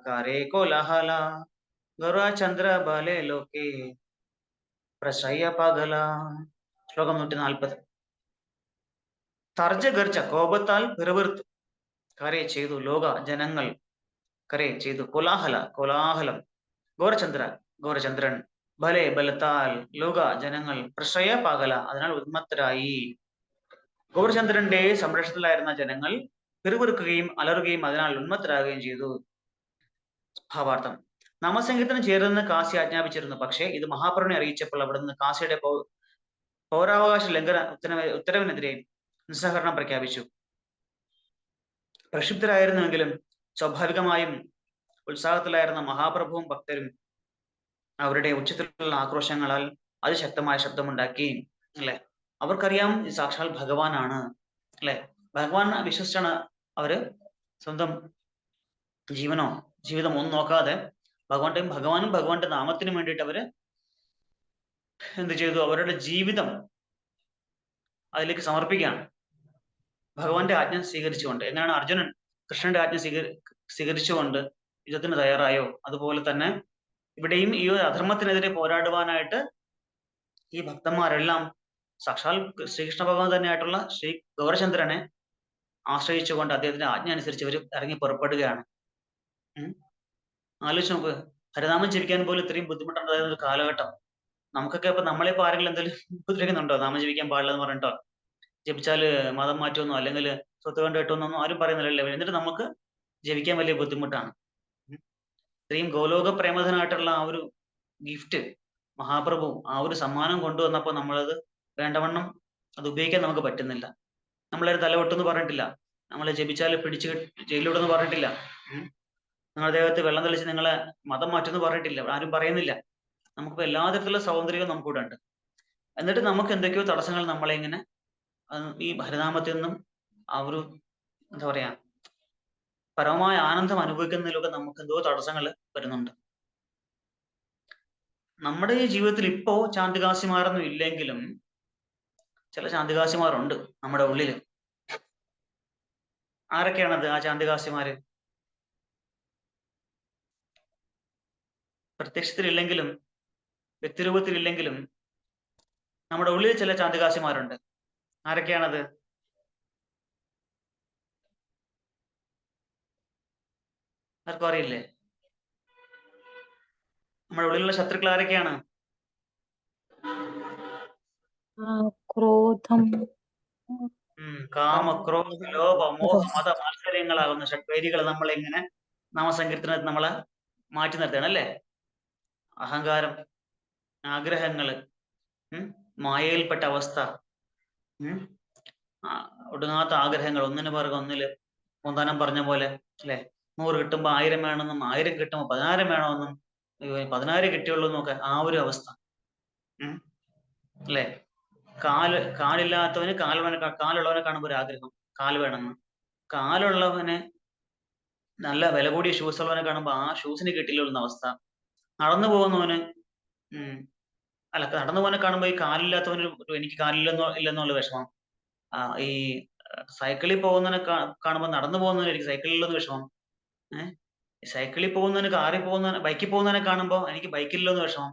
കാരേ കോലാഹല ഗൗരചന്ദ്ര ബാലേ ലോകേ പ്രശയ പകല. ശ്ലോകം 140. തർജ ഗർജ കോപത്താൽ പിറവിർത്തു, കരേ ചെയ്തു ലോക ജനങ്ങൾ, കരേ ചെയ്തു കോലാഹല കോലാഹലം, ഗൗരചന്ദ്രൻ ബലേ ബലത്താൽ ലോക ജനങ്ങൾ പ്രശയ പകല അതിനാൽ ഉന്മത്തരായി. ഗൗരചന്ദ്രന്റെ സംരക്ഷണത്തിലായിരുന്ന ജനങ്ങൾ പിറുപിറുക്കുകയും അലറുകയും അതിനാൽ ഉന്മത്തരാകുകയും ചെയ്തു. ഭാവാർത്ഥം. നാമസംഗീതത്തിന് ചേർന്ന് കാശി ആജ്ഞാപിച്ചിരുന്നു. പക്ഷേ ഇത് മഹാപ്രഭുവിനെ അറിയിച്ചപ്പോൾ അവിടുന്ന് കാശിയുടെ പൗരാവകാശ ലംഘന ഉത്തരവിനെതിരെ നിസ്സഹകരണം പ്രഖ്യാപിച്ചു. പ്രക്ഷുബ്ധരായിരുന്നുവെങ്കിലും സ്വാഭാവികമായും ഉത്സാഹത്തിലായിരുന്ന മഹാപ്രഭുവും ഭക്തരും അവരുടെ ഉച്ചത്തിലുള്ള ആക്രോശങ്ങളാൽ അതിശക്തമായ ശബ്ദമുണ്ടാക്കി. അല്ലെ, അവർക്കറിയാം ഇത് സാക്ഷാൽ ഭഗവാനാണ്. അല്ലെ, ഭഗവാൻ വിശ്വസിച്ചാണ് അവര് സ്വന്തം ജീവിതം ഒന്നും നോക്കാതെ ഭഗവാനും ഭഗവാന്റെ നാമത്തിനും വേണ്ടിയിട്ട് അവര് എന്ത് ചെയ്തു? അവരുടെ ജീവിതം അതിലേക്ക് സമർപ്പിക്കുകയാണ്. ഭഗവാന്റെ ആജ്ഞ സ്വീകരിച്ചുകൊണ്ട്. എങ്ങനെയാണ് അർജുനൻ കൃഷ്ണന്റെ ആജ്ഞ സ്വീകരിച്ചുകൊണ്ട് യുദ്ധത്തിന് തയ്യാറായോ, അതുപോലെ തന്നെ ഇവിടെയും ഈ ഒരു അധർമ്മത്തിനെതിരെ പോരാടുവാനായിട്ട് ഈ ഭക്തന്മാരെല്ലാം സാക്ഷാൽ ശ്രീകൃഷ്ണ ഭഗവാൻ തന്നെയായിട്ടുള്ള ശ്രീ ഗൗരചന്ദ്രനെ ആശ്രയിച്ചുകൊണ്ട് അദ്ദേഹത്തിന്റെ ആജ്ഞ അനുസരിച്ച് ഇവർ ഇറങ്ങി പുറപ്പെടുകയാണ്. ആലോചിച്ച് നോക്ക്, ഹരിനാമം ജപിക്കാൻ പോലും ഇത്രയും ബുദ്ധിമുട്ടുണ്ടായിരുന്ന ഒരു കാലഘട്ടം. നമുക്കൊക്കെ ഇപ്പൊ നമ്മളിപ്പോ ആരെങ്കിലും എന്തെങ്കിലും ഉപദ്രവിക്കുന്നുണ്ടോ? നാമം ജപിക്കാൻ പാടില്ലെന്ന് പറഞ്ഞിട്ടോ, ജപിച്ചാല് മതം മാറ്റുമെന്നോ അല്ലെങ്കിൽ സ്വത്ത് കണ്ടു കിട്ടുമെന്നൊന്നും ആരും പറയുന്നില്ലല്ലോ. എന്നിട്ട് നമുക്ക് ജപിക്കാൻ വലിയ ബുദ്ധിമുട്ടാണ്. ഇത്രയും ഗോലോക പ്രേമധനായിട്ടുള്ള ആ ഒരു ഗിഫ്റ്റ് മഹാപ്രഭു ആ ഒരു സമ്മാനം കൊണ്ടുവന്നപ്പോൾ നമ്മളത് വേണ്ടവണ്ണം അത് ഉപയോഗിക്കാൻ നമുക്ക് പറ്റുന്നില്ല. നമ്മളൊരു തലവെട്ടെന്ന് പറഞ്ഞിട്ടില്ല, നമ്മളെ ജപിച്ചാൽ പിടിച്ച് ജയിലിലോട്ടെന്ന് പറഞ്ഞിട്ടില്ല, നിങ്ങളുടെ ദേഹത്ത് വെള്ളം തെളിച്ച് നിങ്ങളെ മതം മാറ്റുമെന്ന് പറഞ്ഞിട്ടില്ല, ആരും പറയുന്നില്ല. നമുക്കിപ്പോൾ എല്ലാ തരത്തിലുള്ള സൗന്ദര്യവും നമുക്കിവിടെ ഉണ്ട്. എന്നിട്ട് നമുക്ക് എന്തൊക്കെയോ തടസ്സങ്ങൾ നമ്മളെ ഇങ്ങനെ ഈ ഹരിനാമത്തിൽ നിന്നും ആ ഒരു എന്താ പറയാ പരമമായ ആനന്ദം അനുഭവിക്കുന്നതിലൊക്കെ നമുക്ക് എന്തോ തടസ്സങ്ങൾ വരുന്നുണ്ട്. നമ്മുടെ ഈ ജീവിതത്തിൽ ഇപ്പോ ശാന്തികാശിമാരൊന്നും ഇല്ലെങ്കിലും ചില ശാന്തികാശിമാരുണ്ട് നമ്മുടെ ഉള്ളില്. ആരൊക്കെയാണത് ആ ശാന്തികാശിമാര്? പ്രത്യക്ഷത്തിലില്ലെങ്കിലും വ്യക്തിരൂപത്തിലില്ലെങ്കിലും നമ്മുടെ ഉള്ളിൽ ചില ശാന്തികാശിമാരുണ്ട്. ആരൊക്കെയാണത്? ആർക്കും അറിയില്ലേ? നമ്മുടെ ഉള്ളിലുള്ള ശത്രുക്കൾ ആരൊക്കെയാണ്? ക്രോധം, കാമ, ക്രോധ, ലോഭ, മോഹ, മത മാത്സര്യങ്ങളാകുന്ന ഷഡ്വൈരികൾ നമ്മളെങ്ങനെ നാമസങ്കീർത്തനത്തിൽ നമ്മളെ മാറ്റി നിർത്തുകയാണ് അല്ലേ? അഹങ്കാരം, ആഗ്രഹങ്ങള്, മായയിൽപ്പെട്ട അവസ്ഥ, ഒടുങ്ങാത്ത ആഗ്രഹങ്ങൾ, ഒന്നിനു പിറകെ ഒന്നില് മുന്താനം പറഞ്ഞ പോലെ അല്ലെ? 100 കിട്ടുമ്പോ 1000 വേണമെന്നും 1000 കിട്ടുമ്പോ 16 വേണമെന്നും 16 കിട്ടിയുള്ളൂ എന്നൊക്കെ ആ ഒരു അവസ്ഥ അല്ലെ? കാലില്ലാത്തവന് കാലുള്ളവനെ കാണുമ്പോൾ ഒരു ആഗ്രഹം, കാല് വേണമെന്ന്. കാലുള്ളവന് നല്ല വില കൂടിയ ഷൂസ് ഉള്ളവനെ കാണുമ്പോൾ ആ ഷൂസിന് കിട്ടില്ല അവസ്ഥ. നടന്നു പോകുന്നവന് നടന്നു പോകുന്നവനെ കാണുമ്പോൾ ഈ കാലില്ലാത്തവന് എനിക്ക് ഇല്ലെന്നുള്ള വിഷമം. ഈ സൈക്കിളിൽ പോകുന്നവനെ കാണുമ്പോൾ നടന്നു പോകുന്നവന് എനിക്ക് സൈക്കിളില്ലെന്ന് വിഷമം. സൈക്കിളിൽ പോകുന്നവന് ബൈക്കിൽ പോകുന്നവനെ കാണുമ്പോൾ എനിക്ക് ബൈക്കില്ലെന്ന് വിഷമം.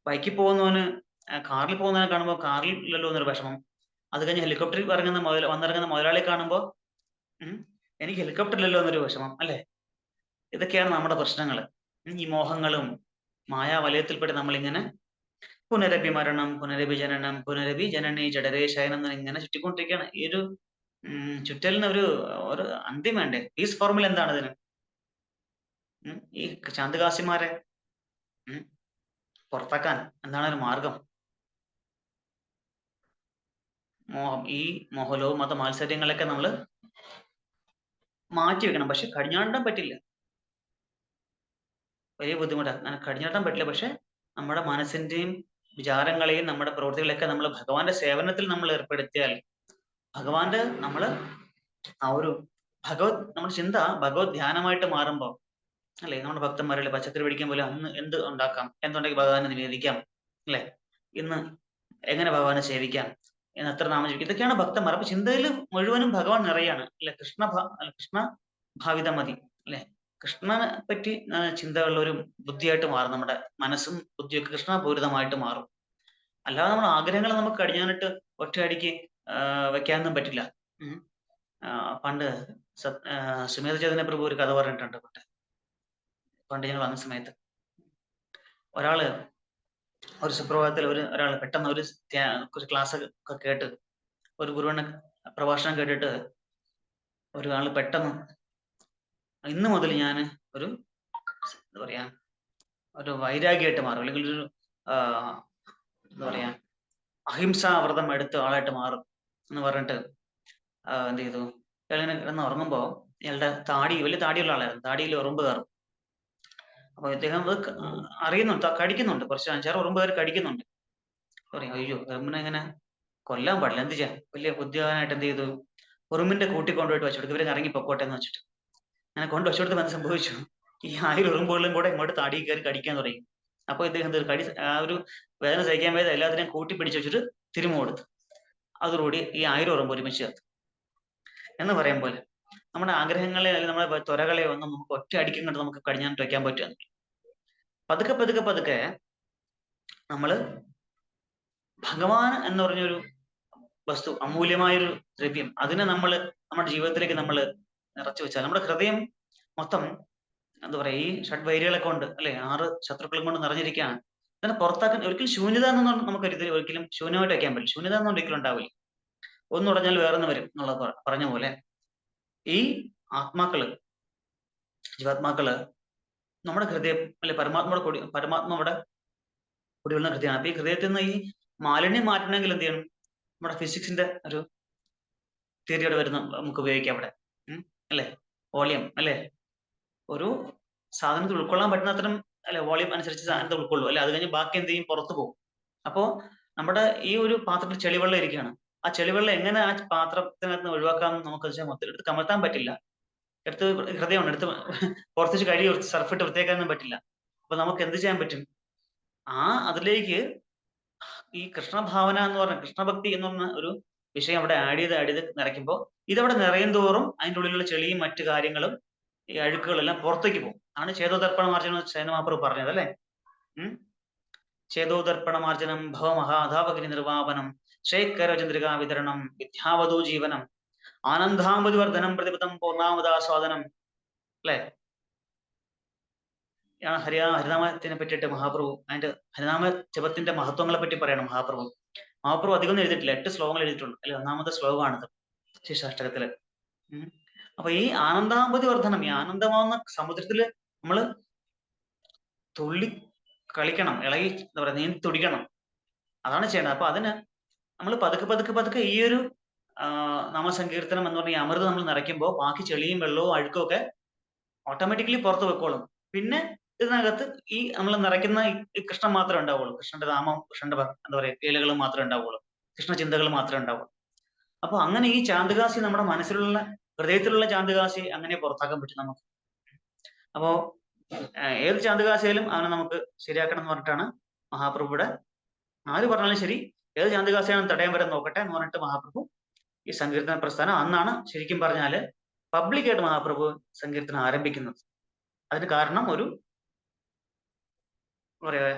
ബൈക്കിൽ പോകുന്നവന് കാറിൽ പോകുന്നവനെ കാണുമ്പോൾ കാറിലല്ലോ എന്നൊരു വിഷമം. അത് കഴിഞ്ഞ് ഹെലികോപ്റ്ററിൽ വന്നിറങ്ങുന്ന മുതലാളിയെ കാണുമ്പോൾ എനിക്ക് ഹെലികോപ്റ്ററിലല്ലോ എന്നൊരു വിഷമം അല്ലെ? ഇതൊക്കെയാണ് നമ്മുടെ പ്രശ്നങ്ങൾ. ഈ മോഹങ്ങളും മായാവലയത്തിൽപ്പെട്ട് നമ്മളിങ്ങനെ പുനരഭി മരണം, പുനരഭി ജനനം, പുനരഭി ജനനി ജഡരേ ശയനം ഇങ്ങനെ ചുറ്റിക്കൊണ്ടിരിക്കുകയാണ്. ഈ ഒരു ചുറ്റലിന് ഒരു അന്ത്യം വേണ്ടേ? പീസ് ഫോർമുല എന്താണ് ഇതിന്? ഈ ചാന്ദകാസിമാരെ പുറത്താക്കാൻ എന്താണ് ഒരു മാർഗം? ഈ മോഹലവും മത മാത്സര്യങ്ങളൊക്കെ നമ്മൾ മാറ്റി വെക്കണം. പക്ഷെ കടിഞ്ഞാണ്ടാൻ പറ്റില്ല, വലിയ ബുദ്ധിമുട്ടാണ്. അങ്ങനെ കടിഞ്ഞാട്ടാൻ പറ്റില്ല. പക്ഷെ നമ്മുടെ മനസ്സിന്റെയും വിചാരങ്ങളെയും നമ്മുടെ പ്രവൃത്തികളെയൊക്കെ നമ്മൾ ഭഗവാന്റെ സേവനത്തിൽ നമ്മൾ ഏർപ്പെടുത്തിയാൽ ഭഗവാന്റെ നമ്മുടെ ചിന്ത ഭഗവത് ധ്യാനമായിട്ട് മാറുമ്പോൾ അല്ലെ? നമ്മുടെ ഭക്തന്മാരല്ലേ പച്ചക്കറി പിടിക്കാൻ പോലെ അന്ന് എന്ത് ഉണ്ടാക്കാം, എന്തുണ്ടെങ്കിൽ ഭഗവാനെ നിവേദിക്കാം അല്ലെ? ഇന്ന് എങ്ങനെ ഭഗവാനെ സേവിക്കാം എന്ന് എത്ര നാമം ജപിക്കും, ഇതൊക്കെയാണ് ഭക്തന്മാർ. അപ്പൊ ചിന്തയിൽ മുഴുവനും ഭഗവാൻ നിറയാണ് അല്ലെ? കൃഷ്ണ ഭാവിത മതി അല്ലെ? കൃഷ്ണനെ പറ്റി ചിന്തകളുള്ള ഒരു ബുദ്ധിയായിട്ട് മാറും. നമ്മുടെ മനസ്സും ബുദ്ധിയൊക്കെ കൃഷ്ണപൂരിതമായിട്ട് മാറും. അല്ലാതെ നമ്മുടെ ആഗ്രഹങ്ങൾ നമുക്ക് കടിഞ്ഞാനിട്ട് ഒറ്റയടിക്ക് വെക്കാനൊന്നും പറ്റില്ല. പണ്ട് സുമേധ ചൈതന്യ പ്രഭു ഒരു കഥ പറഞ്ഞിട്ടുണ്ട്. പണ്ട് ഞങ്ങൾ വന്ന സമയത്ത് ഒരു സുപ്രഭാതത്തിൽ ഒരാൾ പെട്ടെന്ന് ഒരു ക്ലാസ് ഒക്കെ കേട്ട്, ഒരു ഗുരുവിന്റെ പ്രഭാഷണം കേട്ടിട്ട് ഒരാൾ പെട്ടെന്ന് ഇന്ന് മുതൽ ഞാൻ ഒരു വൈരാഗ്യമായിട്ട് മാറും, അല്ലെങ്കിൽ ഒരു അഹിംസാവ്രതം എടുത്ത ആളായിട്ട് മാറും എന്ന് പറഞ്ഞിട്ട് എന്ത് ചെയ്തു? ഇയാളിങ്ങനെ കിടന്ന് ഉറങ്ങുമ്പോൾ ഇയാളുടെ വലിയ താടിയുള്ള ആളായിരുന്നു, താടിയിൽ ഉറുമ്പ് കയറും. അപ്പൊ ഇദ്ദേഹം അത് അറിയുന്നുണ്ട്, കടിക്കുന്നുണ്ട്, കുറച്ച് 5-6 ഉറുമ്പ് കയറി കടിക്കുന്നുണ്ട്. പറയും, അയ്യോ ഉറുമ്പിനെ ഇങ്ങനെ കൊല്ലാൻ പാടില്ല, എന്ത് ചെയ്യാം? വലിയ ബുദ്ധിമാനായിട്ട് എന്ത് ചെയ്തു? ഉറുമ്പിന്റെ കൂട്ടി കൊണ്ടുപോയിട്ട് വെച്ചെടുത്ത് ഇവരെ ഇറങ്ങി പൊക്കോട്ടെ എന്ന് വെച്ചിട്ട് അങ്ങനെ കൊണ്ട് വെച്ചെടുത്ത് എന്ത് സംഭവിച്ചു? ഈ 1000 ഉറുമ്പുകളിലും കൂടെ ഇങ്ങോട്ട് താടി കയറി കടിക്കാൻ തുടങ്ങി. അപ്പൊ ഇദ്ദേഹം ആ ഒരു വേദന സഹിക്കാൻ വേണ്ടി എല്ലാത്തിനെയും കൂട്ടി പിടിച്ചു വെച്ചിട്ട് തിരുമു കൊടുത്തു. അതോടുകൂടി ഈ 1000 ഉറുമ്പ് ഒരുമിച്ച് ചേർത്തു. എന്ന് പറയും പോലെ നമ്മുടെ ആഗ്രഹങ്ങളെ അല്ലെങ്കിൽ നമ്മുടെ ത്വരകളെ ഒന്നും നമുക്ക് ഒറ്റ അടിക്കും കൊണ്ട് നമുക്ക് കടിഞ്ഞാനിട്ട് വയ്ക്കാൻ പറ്റുക. പതുക്കെ നമ്മള് ഭഗവാൻ എന്ന് പറഞ്ഞൊരു വസ്തു, അമൂല്യമായൊരു ദ്രവ്യം, അതിനെ നമ്മൾ നമ്മുടെ ജീവിതത്തിലേക്ക് നമ്മൾ നിറച്ചു വെച്ചാൽ നമ്മുടെ ഹൃദയം മൊത്തം ഈ ഷഡ്വൈരികളെ കൊണ്ട് അല്ലെ 6 ശത്രുക്കളും കൊണ്ട് നിറഞ്ഞിരിക്കുകയാണ്. അതിനെ പുറത്താക്കാൻ ഒരിക്കലും ശൂന്യത എന്നൊന്നും നമുക്ക് ഒരിക്കലും ശൂന്യമായിട്ട് വയ്ക്കാൻ പറ്റില്ല. ശൂന്യത എന്നൊന്നും ഒരിക്കലും ഉണ്ടാവില്ല. ഒന്നുടഞ്ഞാൽ വേറൊന്ന് വരും എന്നുള്ളത് പറഞ്ഞ പോലെ ഈ ജീവാത്മാക്കള് നമ്മുടെ ഹൃദയം അല്ലെ പരമാത്മാവിടെ കുടികൊള്ളുന്ന ഹൃദയമാണ്. അപ്പൊ ഈ ഹൃദയത്തിൽ നിന്ന് ഈ മാലിന്യം മാറ്റണമെങ്കിൽ എന്ത് ചെയ്യണം? നമ്മുടെ ഫിസിക്സിന്റെ ഒരു തിയറിയോടെ വരുന്ന നമുക്ക് ഉപയോഗിക്കാം അവിടെ അല്ലെ? വോളിയം അല്ലെ? ഒരു സാധനത്തിൽ ഉൾക്കൊള്ളാൻ പറ്റുന്ന അത്തരം അല്ലെ വോളിയം അനുസരിച്ച് സാധനത്തെ ഉൾക്കൊള്ളൂ അല്ലെ? അത് കഴിഞ്ഞ് ബാക്കി എന്ത് ചെയ്യും? പുറത്തു പോകും. അപ്പോ നമ്മുടെ ഈ ഒരു പാത്രത്തിൽ ചെളിവെള്ളം ഇരിക്കുകയാണ്. ആ ചെളിവെള്ളം എങ്ങനെ ആ പാത്രത്തിനകത്ത് ഒഴിവാക്കാം നമുക്ക് എടുത്ത് കമഴ്ത്താൻ പറ്റില്ല. ഹൃദയമാണ് എടുത്ത് പുറത്തേക്ക് കഴുകി സർഫിട്ട് വൃത്തിയാക്കാനൊന്നും പറ്റില്ല. അപ്പൊ നമുക്ക് എന്ത് ചെയ്യാൻ പറ്റും? അതിലേക്ക് ഈ കൃഷ്ണഭാവന എന്ന് പറഞ്ഞ കൃഷ്ണഭക്തി എന്ന് പറഞ്ഞ ഒരു വിഷയം അവിടെ ആഡ് ചെയ്ത് നിറയ്ക്കുമ്പോൾ ഇതവിടെ നിറയും തോറും അതിൻ്റെ ഉള്ളിലുള്ള ചെളിയും മറ്റു കാര്യങ്ങളും ഈ അഴുക്കുകളെല്ലാം പുറത്തേക്ക് പോകും. ആണ് ചേതോദർപ്പണമാർജനം സേനമാപ്രഭു പറഞ്ഞത് അല്ലെ? ചേതോദർപ്പണമാർജനം ഭവമഹാധാപഗ്നി നിർവാപനം ശേഖരചന്ദ്രികാ വിതരണം വിദ്യാവധൂ ജീവനം ആനന്ദാംബുധിവർദ്ധനം പ്രതിപദം പൂർണ്ണാമദാസ്വാദനം അല്ലെ? ഹരിനാമത്തിനെ പറ്റിയിട്ട് മഹാപ്രഭു അതിന്റെ ഹരിനാമ ജപത്തിന്റെ മഹത്വങ്ങളെ പറ്റി പറയണം മഹാപ്രഭു അധികം എഴുതിയിട്ടില്ല. 8 ശ്ലോകങ്ങൾ എഴുതിയിട്ടുള്ളൂ. അല്ലെ? 1ാമത്തെ ശ്ലോകമാണിത്. ശിശാഷ്ടകത്തില്. അപ്പൊ ഈ ആനന്ദാമ്പതി വർദ്ധനം, ഈ ആനന്ദമാവുന്ന സമുദ്രത്തില് നമ്മള് തുള്ളി കളിക്കണം, ഇളകി എന്താ പറയാ നീന്തി തുടിക്കണം, അതാണ് ചെയ്യേണ്ടത്. അപ്പൊ അതിന് നമ്മൾ പതുക്കെ പതുക്കെ പതുക്കെ ഈ ഒരു നാമസങ്കീർത്തനം എന്ന് പറഞ്ഞ ഈ അമൃത് നമ്മൾ നിറയ്ക്കുമ്പോൾ ബാക്കി ചെളിയും വെള്ളവും അഴുക്കും ഒക്കെ ഓട്ടോമാറ്റിക്കലി പുറത്ത് വെക്കോളും. പിന്നെ ഇതിനകത്ത് ഈ നമ്മൾ നിറയ്ക്കുന്ന ഈ കൃഷ്ണൻ മാത്രമേ ഉണ്ടാവുള്ളൂ, കൃഷ്ണന്റെ നാമം, കൃഷ്ണന്റെ എന്താ പറയാ ലീലകൾ മാത്രമേ ഉണ്ടാവുള്ളൂ, കൃഷ്ണ ചിന്തകൾ മാത്രമേ ഉണ്ടാവുള്ളൂ. അപ്പൊ അങ്ങനെ ഈ ചാന്ദകാസി നമ്മുടെ മനസ്സിലുള്ള ഹൃദയത്തിലുള്ള ചാന്ദകാസി അങ്ങനെ പുറത്താക്കാൻ പറ്റും നമുക്ക്. അപ്പോ ഏത് ചാന്ദകാസിയായാലും അവനെ നമുക്ക് ശരിയാക്കണം എന്ന് പറഞ്ഞിട്ടാണ് മഹാപ്രഭുവിടെ, ആര് പറഞ്ഞാലും ശരി ഏത് ചാന്ദകാസിയാണെന്ന് തടയാൻ വരെ നോക്കട്ടെ എന്ന് പറഞ്ഞിട്ട് മഹാപ്രഭു ഈ സങ്കീർത്തന പ്രസ്ഥാനം അന്നാണ് ശരിക്കും പറഞ്ഞാല് പബ്ലിക്കായിട്ട് മഹാപ്രഭു സങ്കീർത്തനം ആരംഭിക്കുന്നത്. അതിന് കാരണം ഒരു പറയാ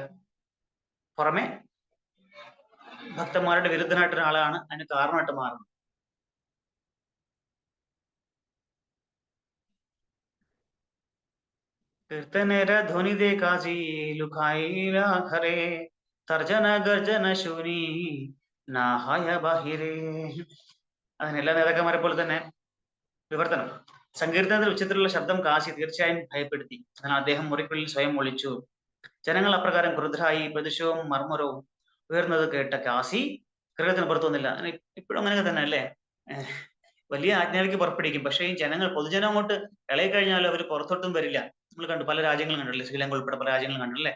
പുറമെ ഭക്തന്മാരുടെ വിരുദ്ധനായിട്ട് ഒരാളാണ് അതിന് കാരണമായിട്ട് മാറുന്നത്. കീർത്തനേര ധ്വനി ദേ കാജി ലുഖായിരാ ഘരേ തർജന ഗർജന ശൂനി നാഹായ ബാഹിരേ. അതിന് എല്ലാ നേതാക്കന്മാരെ പോലെ തന്നെ വിവർത്തനം. സങ്കീർത്തനത്തിൽ ഉച്ചത്തിലുള്ള ശബ്ദം കാശി തീർച്ചയായും ഭയപ്പെടുത്തി. അതിനാൽ അദ്ദേഹം മുറിക്കുള്ളിൽ സ്വയം ഒളിച്ചു. ജനങ്ങൾ അപ്രകാരം ക്രുദ്ധരായി പ്രതിഷേധവും മർമ്മരവും ഉയർന്നത് കേട്ട കാശി ഗൃഹത്തിന് പുറത്തു വന്നില്ല. ഇപ്പോഴും അങ്ങനെയൊക്കെ തന്നെ അല്ലേ, വലിയ ആജ്ഞാവിക്ക് പുറപ്പെടുവിക്കും, പക്ഷേ ഈ ജനങ്ങൾ പൊതുജനം അങ്ങോട്ട് ഇളകി കഴിഞ്ഞാൽ അവർ പുറത്തോട്ടും വരില്ല. നമ്മൾ കണ്ടു, പല രാജ്യങ്ങളും കണ്ടല്ലേ, ശ്രീലങ്ക ഉൾപ്പെടെ പല രാജ്യങ്ങളും കണ്ടല്ലേ.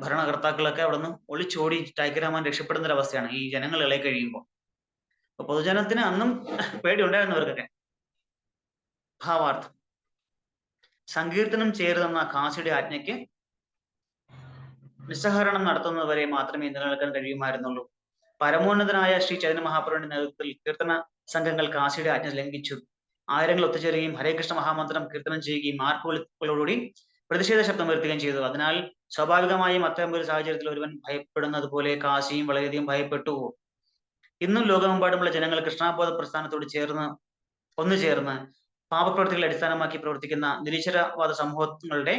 ഭരണകർത്താക്കളൊക്കെ അവിടെ നിന്ന് ഒളിച്ചോടി ടൈഗർ രക്ഷപ്പെടുന്ന ഒരു അവസ്ഥയാണ് ഈ ജനങ്ങൾ ഇളകി കഴിയുമ്പോൾ. അപ്പൊ പൊതുജനത്തിന് അന്നും പേടി ഉണ്ടായിരുന്നവർക്കൊക്കെ. ഭാവാർത്ഥം: സങ്കീർത്തനം ചേരുന്ന കാശിയുടെ ആജ്ഞയ്ക്ക് നിസ്സഹരണം നടത്തുന്നതുവരെ മാത്രമേ നിലനിൽക്കാൻ കഴിയുമായിരുന്നുള്ളൂ. പരമോന്നതനായ ശ്രീ ചൈതന്യ മഹാപ്രഭുവിന്റെ നേതൃത്വത്തിൽ കീർത്തന സംഘങ്ങൾ കാശിയുടെ ആജ്ഞ ലംഘിച്ചു. ആയിരങ്ങൾ ഒത്തുചേരുകയും ഹരേ കൃഷ്ണ മഹാമന്ത്രം കീർത്തനം ചെയ്യുകയും ആർപ്പുവിളികളോടുകൂടി പ്രതിഷേധ ശബ്ദം ഉയർത്തുകയും ചെയ്തു. അതിനാൽ സ്വാഭാവികമായും അത്തരം ഒരു സാഹചര്യത്തിൽ ഒരുവൻ ഭയപ്പെടുന്നത് പോലെ കാശിയും വളരെയധികം ഭയപ്പെട്ടു. ഇന്നും ലോകമെമ്പാടുമുള്ള ജനങ്ങൾ കൃഷ്ണാബോധ പ്രസ്ഥാനത്തോട് ഒന്നുചേർന്ന് പാപപ്രവൃത്തികളെ അടിസ്ഥാനമാക്കി പ്രവർത്തിക്കുന്ന നിരീശ്വരവാദ സമൂഹങ്ങളുടെ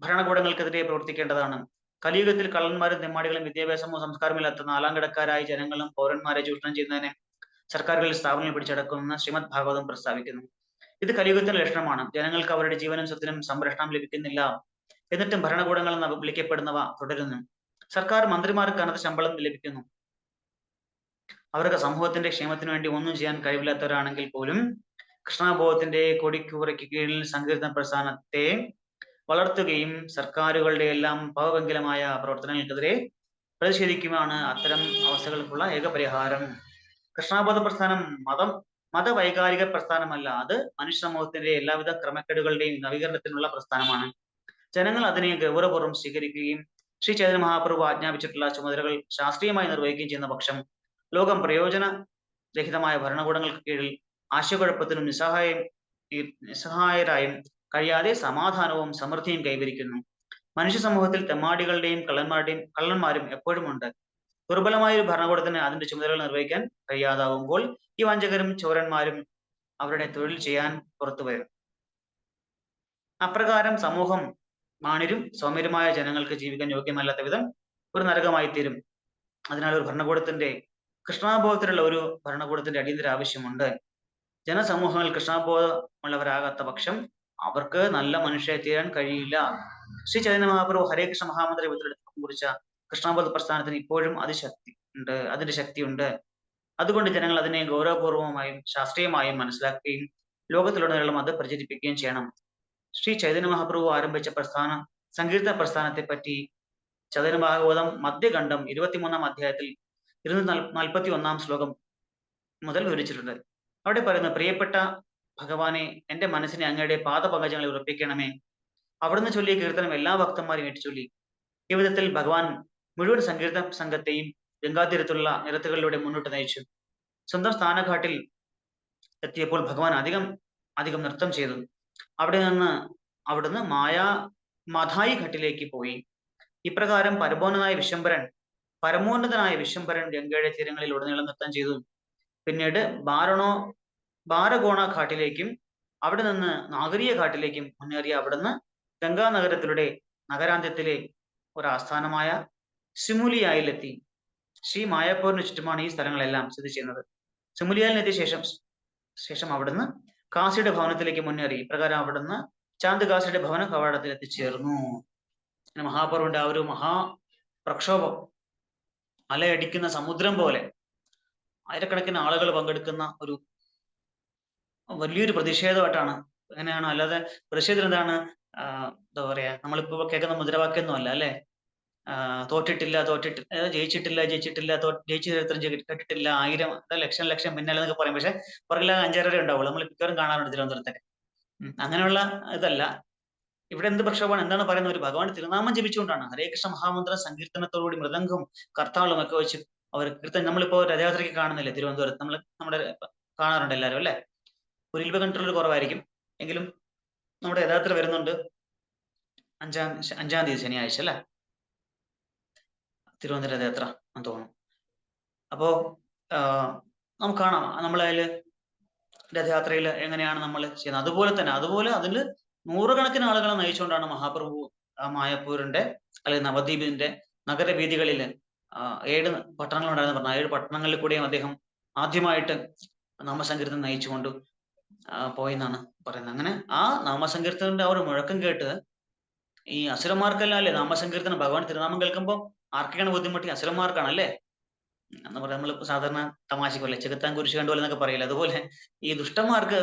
ഭരണകൂടങ്ങൾക്കെതിരെ പ്രവർത്തിക്കേണ്ടതാണ്. കലിയുഗത്തിൽ കള്ളന്മാരും തെമ്മാടികളും വിദ്യാഭ്യാസമോ സംസ്കാരമില്ലാത്ത നാലാംകിടക്കാരായ ജനങ്ങളും പൗരന്മാരെ ചൂഷണം ചെയ്യുന്നതിന് സർക്കാരുകളിൽ സ്ഥാപനങ്ങൾ പിടിച്ചടക്കുമെന്ന് ശ്രീമദ് ഭാഗവതം പ്രസ്താവിക്കുന്നു. ഇത് കലിയുഗത്തിന്റെ ലക്ഷണമാണ്. ജനങ്ങൾക്ക് അവരുടെ ജീവനും സ്വത്തിനും സംരക്ഷണം ലഭിക്കുന്നില്ല, എന്നിട്ടും ഭരണകൂടങ്ങൾ എന്ന് വിളിക്കപ്പെടുന്നവ തുടരുന്നു. സർക്കാർ മന്ത്രിമാർക്ക് കനത്ത ശമ്പളം ലഭിക്കുന്നു. അവർക്ക് സമൂഹത്തിന്റെ ക്ഷേമത്തിന് വേണ്ടി ഒന്നും ചെയ്യാൻ കഴിവില്ലാത്തവരാണെങ്കിൽ പോലും കൃഷ്ണബോധത്തിന്റെ കൊടിക്കൂറയ്ക്ക് കീഴിൽ സങ്കീർത്തന പ്രസ്ഥാനത്തെ വളർത്തുകയും സർക്കാരുകളുടെ എല്ലാം പാവപങ്കിലമായ പ്രവർത്തനങ്ങൾക്കെതിരെ പ്രതിഷേധിക്കുകയാണ് അത്തരം അവസ്ഥകൾക്കുള്ള ഏക പരിഹാരം. കൃഷ്ണബോധ പ്രസ്ഥാനം മതവൈകാരിക പ്രസ്ഥാനമല്ല, അത് മനുഷ്യ സമൂഹത്തിന്റെ എല്ലാവിധ ക്രമക്കേടുകളുടെയും നവീകരണത്തിനുള്ള പ്രസ്ഥാനമാണ്. ജനങ്ങൾ അതിനെ ഗൗരവപൂർവ്വം സ്വീകരിക്കുകയും ശ്രീ ചൈതന്യ മഹാപ്രഭു ആജ്ഞാപിച്ചിട്ടുള്ള ചുമതലകൾ ശാസ്ത്രീയമായി നിർവഹിക്കുകയും ചെയ്യുന്ന പക്ഷം ലോകം പ്രയോജനരഹിതമായ ഭരണകൂടങ്ങൾക്ക് കീഴിൽ ആശയക്കുഴപ്പത്തിനും നിസ്സഹായരായും കഴിയാതെ സമാധാനവും സമൃദ്ധിയും കൈവരിക്കുന്നു. മനുഷ്യ സമൂഹത്തിൽ തെമ്മാടികളുടെയും കള്ളന്മാരും എപ്പോഴും ഉണ്ട്. ദുർബലമായ ഒരു ഭരണകൂടത്തിന് അതിന്റെ ചുമതലകൾ നിർവഹിക്കാൻ കഴിയാതാവുമ്പോൾ ഈ വഞ്ചകരും ചോരന്മാരും അവരുടെ തൊഴിൽ ചെയ്യാൻ പുറത്തു വരും. അപ്രകാരം സമൂഹം മാണിരും സൗമ്യരുമായ ജനങ്ങൾക്ക് ജീവിക്കാൻ യോഗ്യമല്ലാത്ത വിധം ഒരു നരകമായി തീരും. അതിനാൽ ഒരു ഭരണകൂടത്തിന്റെ കൃഷ്ണാബോധത്തിലുള്ള ഒരു ഭരണകൂടത്തിന്റെ അടിയന്തര ആവശ്യമുണ്ട്. ജനസമൂഹങ്ങൾ കൃഷ്ണാബോധമുള്ളവരാകാത്ത പക്ഷം അവർക്ക് നല്ല മനുഷ്യരെ തീരാൻ കഴിയില്ല. ശ്രീ ചൈതന്യ മഹാപ്രഭു ഹരേ കൃഷ്ണ മഹാമന്ത്ര കുറിച്ച കൃഷ്ണാബോധ പ്രസ്ഥാനത്തിന് ഇപ്പോഴും അതിന്റെ ശക്തിയുണ്ട്. അതുകൊണ്ട് ജനങ്ങൾ അതിനെ ഗൗരവപൂർവമായും ശാസ്ത്രീയമായും മനസ്സിലാക്കുകയും ലോകത്തിലുടനീളം അത് പ്രചരിപ്പിക്കുകയും ചെയ്യണം. ശ്രീ ചൈതന്യ മഹാപ്രഭു ആരംഭിച്ച സങ്കീർത്തന പ്രസ്ഥാനത്തെ പറ്റി ചൈതന്യ ഭാഗവതം മധ്യഖണ്ഡം 23-ാം അധ്യായത്തിൽ 241-ാം ശ്ലോകം മുതൽ വിവരിച്ചിട്ടുണ്ട്. അവിടെ പറയുന്ന: പ്രിയപ്പെട്ട ഭഗവാനെ, എന്റെ മനസ്സിനെ അങ്ങയുടെ പാദപങ്കജങ്ങളിൽ ഉറപ്പിക്കണമേ. അവിടുന്ന് ചൊല്ലിയ കീർത്തനം എല്ലാ ഭക്തന്മാരും ഏറ്റുചൊല്ലി. ഈ വിധത്തിൽ ഭഗവാൻ മുഴുവൻ സങ്കീർത്തന സംഘത്തെയും ഗംഗാതീരത്തുള്ള നിരത്തുകളിലൂടെ മുന്നോട്ട് നയിച്ചു. സ്വന്തം സ്ഥാനഘാട്ടിൽ എത്തിയപ്പോൾ ഭഗവാൻ അധികം നൃത്തം ചെയ്തു. അവിടുന്ന് മധായി ഘട്ടിലേക്ക് പോയി. ഇപ്രകാരം പരമോന്നതനായ വിശ്വംഭരൻ ഗംഗയുടെ തീരങ്ങളിൽ ഉടനീളം നൃത്തം ചെയ്തു. പിന്നീട് ബാരഗോണ ഘാട്ടിലേക്കും അവിടെ നിന്ന് നാഗരീയ ഘാട്ടിലേക്കും മുന്നേറിയ അവിടുന്ന് ഗംഗാ നഗരത്തിലൂടെ നഗരാന്ത്യത്തിലെ ഒരു ആസ്ഥാനമായ സിമുലിയായിലെത്തി. ശ്രീ മായാപ്പൂരിന് ചുറ്റുമാണ് ഈ സ്ഥലങ്ങളെല്ലാം സ്ഥിതി ചെയ്യുന്നത്. സിമുലിയാലിനെത്തിയ ശേഷം അവിടുന്ന് കാസിയുടെ ഭവനത്തിലേക്ക് മുന്നേറി. ഇപ്രകാരം അവിടുന്ന് ചാന്ദ് കാസിയുടെ ഭവന കവാടത്തിൽ എത്തിച്ചേർന്നു. അങ്ങനെ മഹാപർവന്റെ ആ ഒരു പ്രക്ഷോഭം, അലയടിക്കുന്ന സമുദ്രം പോലെ ആയിരക്കണക്കിന് ആളുകൾ പങ്കെടുക്കുന്ന ഒരു വലിയൊരു പ്രതിഷേധമായിട്ടാണ്. എങ്ങനെയാണ്, അല്ലാതെ പ്രതിഷേധം എന്താണ്, എന്താ പറയാ, നമ്മളിപ്പോ കേൾക്കുന്ന മുദ്രാവാക്യമൊന്നും അല്ല അല്ലെ. തോറ്റിട്ടില്ല, ജയിച്ചിട്ടില്ല, ജയിച്ച ചരിത്രം കേട്ടിട്ടില്ല, 1000 ലക്ഷം പിന്നാലെ എന്നൊക്കെ പറയും. പക്ഷെ പുറകില 5-6 ഉണ്ടാവുള്ളൂ. നമ്മൾ മിക്കവാറും കാണാറുണ്ട് തിരുവനന്തപുരത്തൊക്കെ. അങ്ങനെയുള്ള ഇതല്ല. ഇവിടെ എന്ത് പ്രക്ഷോഭമാണ്, എന്താണ് പറയുന്നത്? ഒരു ഭഗവാന്റെ തിരുനാമം ജപിച്ചുകൊണ്ടാണ്. ഹരേ കൃഷ്ണ മഹാമന്ത്ര സങ്കീർത്തനത്തോടുകൂടി മൃദംഗവും കർത്താളും ഒക്കെ വെച്ച് അവർ കീർത്തനം. നമ്മളിപ്പോ രഥയാത്രയ്ക്ക് കാണുന്നില്ലേ തിരുവനന്തപുരത്ത്, നമ്മുടെ കാണാറുണ്ട് എല്ലാവരും അല്ലെ. പുരിൽവ കൺട്രോൾ കുറവായിരിക്കും എങ്കിലും നമ്മുടെ യഥാർത്ഥ വരുന്നുണ്ട് 5-ാം തീയതി ശനിയാഴ്ച അല്ലെ, തിരുവനന്തപുരം രഥയാത്ര എന്ന് തോന്നുന്നു. അപ്പോ നമുക്ക് കാണാം നമ്മളതില് രഥയാത്രയിൽ എങ്ങനെയാണ് നമ്മൾ ചെയ്യുന്നത്. അതുപോലെ അതിൽ നൂറുകണക്കിന് ആളുകളെ നയിച്ചുകൊണ്ടാണ് മഹാപ്രഭു മായപ്പൂരിന്റെ അല്ലെങ്കിൽ നവദ്വീപിന്റെ നഗരവീഥികളിൽ 7 പട്ടണങ്ങളുണ്ടായിരുന്നു പറഞ്ഞു. 7 പട്ടണങ്ങളിൽ കൂടെയും അദ്ദേഹം ആദ്യമായിട്ട് നാമസങ്കീർത്തനം നയിച്ചുകൊണ്ട് പോയി എന്നാണ് പറയുന്നത്. അങ്ങനെ ആ നാമസങ്കീർത്തനത്തിന്റെ ആ ഒരു മുഴക്കം കേട്ട് ഈ അസുരന്മാർക്കെല്ലാം അല്ലേ നാമസങ്കീർത്തനം, ഭഗവാൻ തിരുനാമം കേൾക്കുമ്പോൾ ആർക്കൊക്കെയാണ് ബുദ്ധിമുട്ടി? അസുരന്മാർക്കാണ് അല്ലേ. എന്ന് പറയാം, നമ്മൾ സാധാരണ തമാശക്ക് പോലെ ചെകുത്താൻ കുരിശ് കണ്ടുപോലെ എന്നൊക്കെ പറയില്ല, അതുപോലെ ഈ ദുഷ്ടന്മാർക്ക്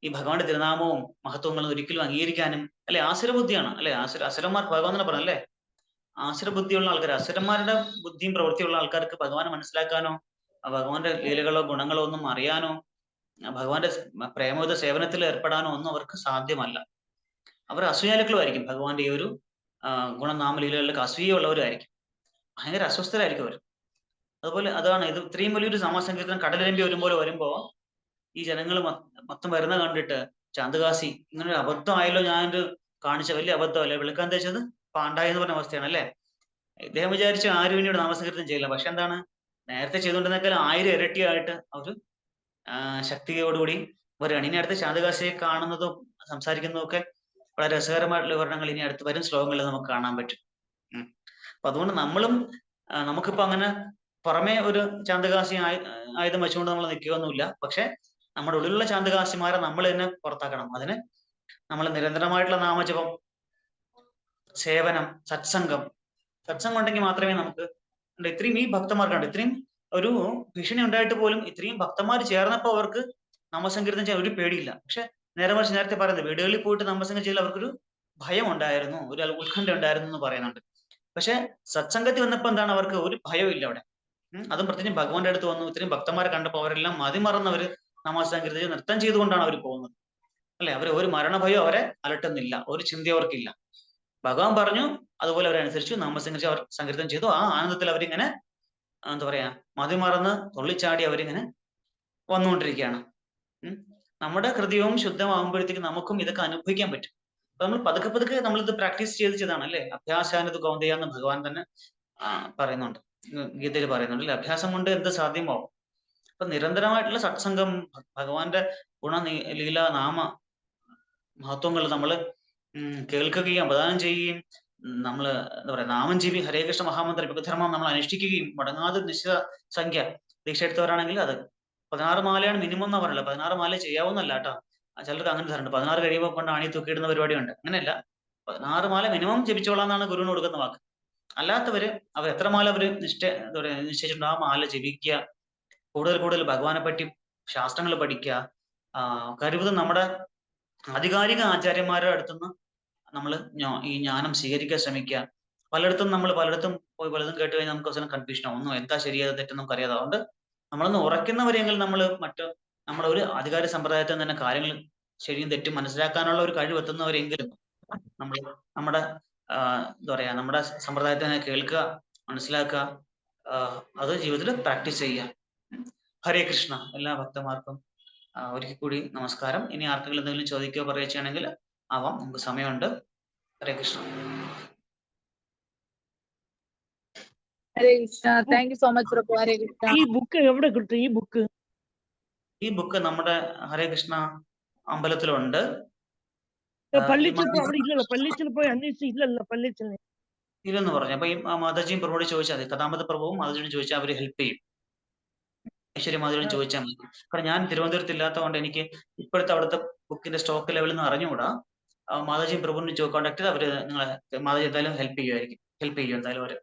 ഈ ഭഗവാന്റെ തിരുനാമവും മഹത്വങ്ങളും ഒരിക്കലും അംഗീകരിക്കാനും അല്ലെ ആസുരബുദ്ധിയാണ് അല്ലെ. അസുരന്മാർക്ക് ഭഗവാൻ തന്നെ പറഞ്ഞു അല്ലെ, ആസുരബുദ്ധിയുള്ള ആൾക്കാർ, അസുരന്മാരുടെ ബുദ്ധിയും പ്രവൃത്തിയുള്ള ആൾക്കാർക്ക് ഭഗവാനെ മനസ്സിലാക്കാനോ ഭഗവാന്റെ ലീലകളോ ഗുണങ്ങളോ ഒന്നും അറിയാനോ ഭഗവാന്റെ പ്രേമോദ സേവനത്തിൽ ഏർപ്പെടാനോ ഒന്നും അവർക്ക് സാധ്യമല്ല. അവർ അസൂയാലുക്കളുമായിരിക്കും. ഭഗവാന്റെ ഈ ഒരു ഗുണനാമലീലകളിലൊക്കെ അസൂയുള്ളവരായിരിക്കും, ഭയങ്കര അസ്വസ്ഥരായിരിക്കും അവർ. അതുപോലെ അതാണ് ഇത് ഇത്രയും വലിയൊരു നാമസങ്കീർത്തനം കടലിരമ്പി വരുമ്പോ ഈ ജനങ്ങൾ മൊത്തം വരുന്ന കണ്ടിട്ട് ചാന്ദ്കാസി ഇങ്ങനെ ഒരു അബദ്ധമായല്ലോ, ഞാനൊരു കാണിച്ച വലിയ അബദ്ധമല്ലേ, വിളിക്കാൻ തേച്ചത് പാണ്ടായി എന്ന് പറഞ്ഞ അവസ്ഥയാണ് അല്ലെ. ഇദ്ദേഹം വിചാരിച്ചു ആരും ഇനിയോട് നാമസങ്കീർത്തനം ചെയ്യില്ല. പക്ഷെ എന്താണ്, നേരത്തെ ചെയ്തുകൊണ്ടിരുന്നേക്കാൾ 1000 ഇരട്ടിയായിട്ട് അവർ ശക്തിയോടുകൂടി വരികയാണ്. ഇനി അടുത്ത് ചാന്ദ്കാസിയെ കാണുന്നതും സംസാരിക്കുന്നതും ഒക്കെ വളരെ രസകരമായിട്ടുള്ള വിവരണങ്ങൾ ഇനി അടുത്ത് വരും ശ്ലോകങ്ങളിൽ നമുക്ക് കാണാൻ പറ്റും. അപ്പൊ അതുകൊണ്ട് നമ്മളും നമുക്കിപ്പോ അങ്ങനെ പുറമെ ഒരു ചാന്ദ്കാസി ആയുധം വെച്ചുകൊണ്ട് നമ്മൾ നിൽക്കുകയൊന്നുമില്ല. പക്ഷെ നമ്മുടെ ഉള്ളിലുള്ള ചാന്ദ്കാസിമാരെ നമ്മൾ തന്നെ പുറത്താക്കണം. അതിന് നമ്മൾ നിരന്തരമായിട്ടുള്ള നാമജപം, സേവനം, സത്സംഗം ഉണ്ടെങ്കിൽ മാത്രമേ നമുക്ക് ഇത്രയും ഈ ഭക്തന്മാർക്കുണ്ട് ഇത്രയും ഒരു ഭീഷണി ഉണ്ടായിട്ട് പോലും ഇത്രയും ഭക്തന്മാർ ചേർന്നപ്പോൾ അവർക്ക് നാമസങ്കീർത്തനം ചെയ്യാൻ ഒരു പേടിയില്ല. പക്ഷെ നേരത്തെ പറയുന്നത് വീടുകളിൽ പോയിട്ട് നാമസംഗീർത്തനം ചെയ്യൽ അവർക്കൊരു ഭയം ഉണ്ടായിരുന്നു, ഒരു ഉത്കണ്ഠ ഉണ്ടായിരുന്നു എന്ന് പറയുന്നുണ്ട്. പക്ഷെ സത്സംഗത്തിൽ വന്നപ്പോ എന്താണ്, അവർക്ക് ഒരു ഭയവും ഇല്ല അവിടെ. അതും പ്രത്യേകിച്ച് ഭഗവാന്റെ അടുത്ത് വന്നു ഇത്രയും ഭക്തന്മാരെ കണ്ടപ്പോൾ അവരെല്ലാം മതിമറന്നവര് നാമസങ്കീർത്തനം നൃത്തം ചെയ്തുകൊണ്ടാണ് അവർ പോകുന്നത് അല്ലെ. അവർ ഒരു മരണഭയം അവരെ അലട്ടുന്നില്ല, ഒരു ചിന്ത അവർക്കില്ല. ഭഗവാൻ പറഞ്ഞു, അതുപോലെ അവരനുസരിച്ചു നാമസങ്കീർത്തിച്ച് അവർ സങ്കീർത്തനം ചെയ്തു. ആ ആനന്ദത്തിൽ അവരിങ്ങനെ എന്താ പറയാ മതിമറന്ന് തുള്ളിച്ചാടി അവരിങ്ങനെ വന്നുകൊണ്ടിരിക്കുകയാണ്. നമ്മുടെ ഹൃദയവും ശുദ്ധമാകുമ്പോഴത്തേക്ക് നമുക്കും ഇതൊക്കെ അനുഭവിക്കാൻ പറ്റും. അപ്പൊ നമ്മൾ പതുക്കെ നമ്മളിത് പ്രാക്ടീസ് ചെയ്താണ് അല്ലെ. അഭ്യാസാനത് കൗന്ദയ എന്ന് ഭഗവാൻ തന്നെ പറയുന്നുണ്ട്, ഗീതയിൽ പറയുന്നുണ്ട് അല്ലെ. അഭ്യാസം കൊണ്ട് എന്ത് സാധ്യമാവും. അപ്പൊ നിരന്തരമായിട്ടുള്ള സത്സംഗം, ഭഗവാന്റെ ലീല നാമ മഹത്വങ്ങൾ നമ്മൾ കേൾക്കുകയും പ്രദാനം ചെയ്യുകയും നമ്മൾ എന്താ പറയാ നാമം ജീവി ഹരേ കൃഷ്ണ മഹാമന്ത്ര യുഗധർമ്മം നമ്മൾ അനുഷ്ഠിക്കുകയും മുടങ്ങാതെ നിശ്ചിത സംഖ്യ ദീക്ഷ എടുത്തവരാണെങ്കിൽ അത് 16 മാലയാണ് മിനിമം എന്നാ പറയല്ലോ. 16 മാല ചെയ്യാവുന്നല്ല കേട്ടോ. ചിലർക്ക് അങ്ങനെ തരുന്നുണ്ട് 16 കഴിയുമ്പോൾ കൊണ്ട് ആണി തൂക്കിയിടുന്ന പരിപാടിയുണ്ട്. അങ്ങനെയല്ല, 16 മാല മിനിമം ജപിച്ചോളാന്നാണ് ഗുരുവിന് കൊടുക്കുന്ന വാക്ക്. അല്ലാത്തവര് അവർ എത്ര മാല അവര് നിശ്ചയിച്ചിട്ടുണ്ട് ആ മാല ജപിക്കുക, കൂടുതൽ ഭഗവാനെ പറ്റി ശാസ്ത്രങ്ങൾ പഠിക്കുക, കഴിവതും നമ്മുടെ ആധികാരിക ആചാര്യന്മാരുടെ അടുത്തുനിന്ന് നമ്മൾ ഈ ജ്ഞാനം സ്വീകരിക്കാൻ ശ്രമിക്കുക. പലയിടത്തും പോയി പലതും കേട്ട് കഴിഞ്ഞാൽ നമുക്ക് അവസാനം കൺഫ്യൂഷൻ ആവും, ഒന്നും എന്താ ശരിയാതെ തെറ്റെന്നും അറിയാതെ. അതുകൊണ്ട് നമ്മളൊന്ന് ഉറയ്ക്കുന്നവരെങ്കിൽ നമ്മൾ നമ്മുടെ ഒരു അധികാര സമ്പ്രദായത്തിൽ തന്നെ കാര്യങ്ങൾ ശരിയും തെറ്റും മനസ്സിലാക്കാനുള്ള ഒരു കഴിവ് എത്തുന്നവരെങ്കിലും നമ്മൾ നമ്മുടെ എന്താ പറയാ നമ്മുടെ സമ്പ്രദായത്തിനെ കേൾക്കുക, മനസ്സിലാക്കുക, അത് ജീവിതത്തിൽ പ്രാക്ടീസ് ചെയ്യുക. ഹരേ കൃഷ്ണ. എല്ലാ ഭക്തന്മാർക്കും ഒരിക്കൽ കൂടി നമസ്കാരം. ഇനി ആർക്കെങ്കിലും എന്തെങ്കിലും ചോദിക്കുകയോ പറയുകയോ ചെയ്യണമെങ്കിൽ ആവാം, നമുക്ക് സമയമുണ്ട്. Hare Krishna. Hare Krishna. Thank you so much Prabhu. Hare Krishna. ഈ ബുക്ക് എവിടെ കിട്ടും? ഈ ബുക്ക് നമ്മുടെ ഹരേ കൃഷ്ണ അമ്പലത്തിലുണ്ട്. പള്ളിച്ചൽ അവിടെ ഇല്ലല്ലോ. പള്ളിച്ചൽ പോയി അന്വേഷിച്ച് ഇല്ലല്ലോ പള്ളിച്ചൽ ഇല്ലെന്ന് പറഞ്ഞു. അപ്പൊ ഈ മാതാജിയും പ്രഭുവോട് ചോദിച്ചാൽ മതി, കഥാമത പ്രഭുവും മാതാജിയും ചോദിച്ചാൽ അവര് ഹെൽപ്പ് ചെയ്യും. ഐശ്വര്യ മാധുര്യം ചോദിച്ചാൽ മതി. കാരണം ഞാൻ തിരുവനന്തപുരത്ത് ഇല്ലാത്തതുകൊണ്ട് എനിക്ക് ഇപ്പോഴത്തെ അവിടുത്തെ ബുക്കിന്റെ സ്റ്റോക്ക് ലെവലിൽ നിന്ന് അറിഞ്ഞുകൂടാ. മാതാജി പ്രഭുവിനെ കോൺടാക്ട് ചെയ്ത് അവര് നിങ്ങളെ മാതാജി എന്തായാലും ഹെൽപ്പ് ചെയ്യും എന്തായാലും അവര്.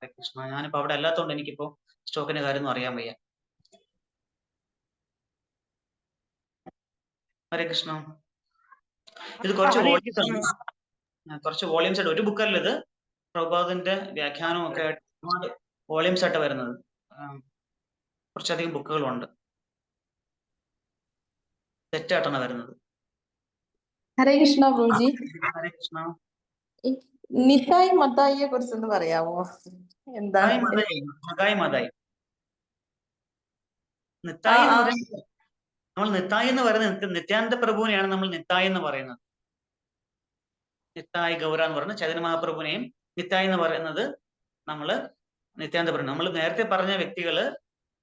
ഹരേ കൃഷ്ണ. ഞാനിപ്പോ അവിടെ അല്ലാത്തതുകൊണ്ട് എനിക്കിപ്പോ സ്റ്റോക്കിന്റെ കാര്യം ഒന്നും അറിയാൻ വയ്യ. ഹരേ കൃഷ്ണ. ഇത് കുറച്ച് ഹരേ വോളിയംസ് കൃഷ്ണ. ആണ്, കുറച്ച് വോളിയംസ് ആയിട്ട് ഒരു ബുക്കല്ല ഇത്, പ്രഭുപാദിന്റെ വ്യാഖ്യാനവും ഒക്കെ ആയിട്ട് ഒരുപാട് വോളിയംസ് ആയിട്ട് വരുന്നത്. കുറച്ചധികം ബുക്കുകളുണ്ട്, തെറ്റായിട്ടാണ് വരുന്നത്. ഹരേ കൃഷ്ണ പ്രഭുജി. ഹരേ കൃഷ്ണ. ഈ നിതായ് മത്തായിയെ കുറിച്ചൊന്ന് പറയാമോ? എന്താണ്? മതായി നിത്തായി എന്ന് പറയുന്നത്, നമ്മൾ നിത്തായി എന്ന് പറയുന്നത് നിത്യാനന്ദ പ്രഭുവിനെയാണ് നമ്മൾ നിത്തായി എന്ന് പറയുന്നത്. നിത്തായി ഗൗര എന്ന് പറയുന്നത് ചൈതന്യ മഹാപ്രഭുവിനെയും, നിത്തായി എന്ന് പറയുന്നത് നമ്മള് നിത്യാനന്ദ പ്രഭു. നമ്മൾ നേരത്തെ പറഞ്ഞ വ്യക്തികള്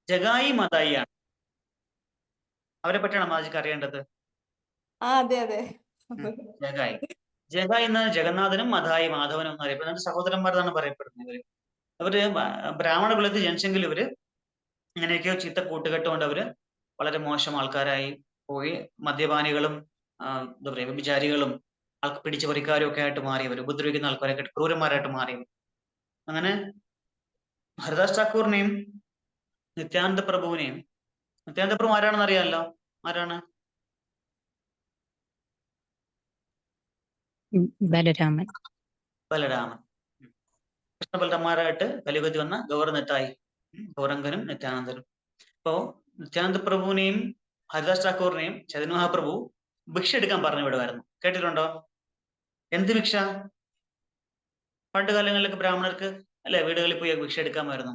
ജഗായി മതായി ആണ്. അവരെ പറ്റിയാണ് മാജിക്ക് അറിയേണ്ടത്. അതെ അതെ. ജഗായി എന്ന ജഗന്നാഥനും മതായി മാധവനും എന്ന് അറിയപ്പെടുന്നത് സഹോദരന്മാരെന്നാണ് പറയപ്പെടുന്നത്. അവര് ബ്രാഹ്മണ കുലത്തിൽ ജനിച്ചെങ്കിൽ ഇവര് ഇങ്ങനെയൊക്കെയോ ചീത്ത കൂട്ടുകെട്ടുകൊണ്ട് അവര് വളരെ മോശം ആൾക്കാരായി പോയി. മദ്യപാനികളും എന്താ പറയുക വ്യഭിചാരികളും പിടിച്ചു പറിക്കാരും ഒക്കെ ആയിട്ട് മാറിയവർ, ഉപദ്രവിക്കുന്ന ആൾക്കാരൊക്കെ ക്രൂരന്മാരായിട്ട് മാറിയവർ. അങ്ങനെ ഹരിദാസ് ഠാക്കൂറിനെയും നിത്യാനന്ദ പ്രഭുവിനെയും, നിത്യാനന്ദ പ്രഭു ആരാണെന്ന് അറിയാമല്ലോ, ആരാണ്? ബലരാമൻ. കൃഷ്ണ ബലരാമന്മാരായിട്ട് കലിയുഗത്തിൽ വന്ന ഗൗര നിത്തായി, ഗൗരംഗനും നിത്യാനന്ദനും. അപ്പോ നിത്യാനന്ദ പ്രഭുവിനെയും ഹരിദാസ് ഠാക്കൂറിനെയും ചൈതന്യ മഹാപ്രഭു ഭിക്ഷ എടുക്കാൻ പറഞ്ഞു വിടുമായിരുന്നു. കേട്ടിട്ടുണ്ടോ? എന്ത് ഭിക്ഷ? പണ്ട് കാലങ്ങളിലൊക്കെ ബ്രാഹ്മണർക്ക് അല്ലെ വീടുകളിൽ പോയി ഭിക്ഷ എടുക്കാമായിരുന്നു.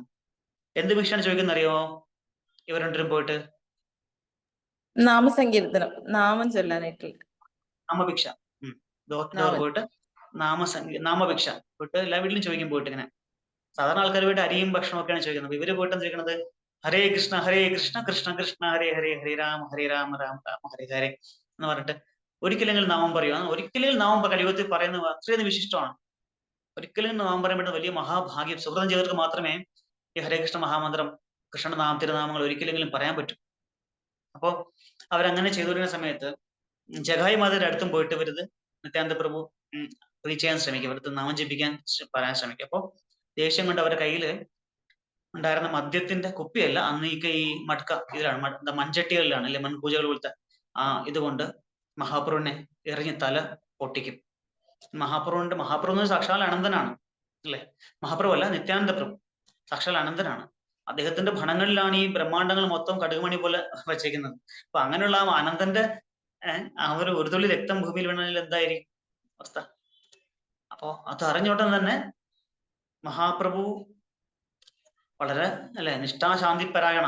എന്ത് ഭിക്ഷയാണ് ചോദിക്കുന്ന അറിയുമോ? ഇവർ രണ്ടുപേരും പോയിട്ട് നാമസങ്കീർത്തനം, നാമം ചൊല്ലാനായിട്ടുള്ള നാമഭിക്ഷ. പോയിട്ട് നാമഭിക്ഷ പോയിട്ട് എല്ലാ വീട്ടിലും ചോദിക്കും. പോയിട്ട് ഇങ്ങനെ സാധാരണ ആൾക്കാർ പോയിട്ട് അരിയും ഭക്ഷണം ഒക്കെയാണ് ചോദിക്കുന്നത്. ഇവര് പോയിട്ട് ചോദിക്കുന്നത് ഹരേ കൃഷ്ണ കൃഷ്ണ കൃഷ്ണ ഹരേ ഹരേ ഹരേ രാമ രാമ രാമ ഹരേ ഹരേ എന്ന് പറഞ്ഞിട്ട് ഒരിക്കലെങ്കിലും നാമം പറയുക. ഒരിക്കലെങ്കിലും നാമം കലിയുഗത്തിൽ പറയുന്നത് അത്രയും വിശിഷ്ടമാണ്. ഒരിക്കലും നാമം പറയപ്പെടുന്ന വലിയ മഹാഭാഗ്യം, സുഹൃതം ചെയ്തവർക്ക് മാത്രമേ ഈ ഹരേ കൃഷ്ണ മഹാമന്ത്രം, കൃഷ്ണന്റെ തിരുനാമങ്ങൾ ഒരിക്കലെങ്കിലും പറയാൻ പറ്റും. അപ്പോ അവരങ്ങനെ ചെയ്തുകൊണ്ടിരുന്ന സമയത്ത് ജഗായി മാതയുടെ അടുത്തും പോയിട്ട് വരുത് നിത്യാനന്ദ പ്രഭു റീച്ച് ചെയ്യാൻ ശ്രമിക്കും, ഇവിടുത്തെ നാമം ജപിക്കാൻ പറയാൻ ശ്രമിക്കും. അപ്പോൾ ദേഷ്യം കൊണ്ട് അവരുടെ കയ്യില് ഉണ്ടായിരുന്ന മദ്യത്തിന്റെ കുപ്പിയല്ല, അന്ന് ഈ മട്ക ഇതിലാണ്, മൺചട്ടികളിലാണ് അല്ലെ മൺപൂജകൾ പോലത്തെ ഇതുകൊണ്ട് മഹാപ്രഭുവിനെ എറിഞ്ഞ് തല പൊട്ടിക്കും. മഹാപ്രഭു സാക്ഷാൽ അനന്തനാണ് അല്ലെ, മഹാപ്രഭു അല്ല, നിത്യാനന്ദ പ്രഭു സാക്ഷാൽ അനന്തനാണ്. അദ്ദേഹത്തിന്റെ ഭണങ്ങളിലാണ് ഈ ബ്രഹ്മാണ്ടങ്ങൾ മൊത്തം കടുകുമണി പോലെ വച്ചേക്കുന്നത്. അപ്പൊ അങ്ങനെയുള്ള ആ അനന്തന്റെ ഒരു തുള്ളി രക്തം ഭൂമിയിൽ വീണാൽ എന്തായിരിക്കും അവസ്ഥ? അപ്പോ അത് അറിഞ്ഞോട്ടം തന്നെ മഹാപ്രഭു വളരെ അല്ലെ നിഷ്ഠാശാന്തിപരായണ,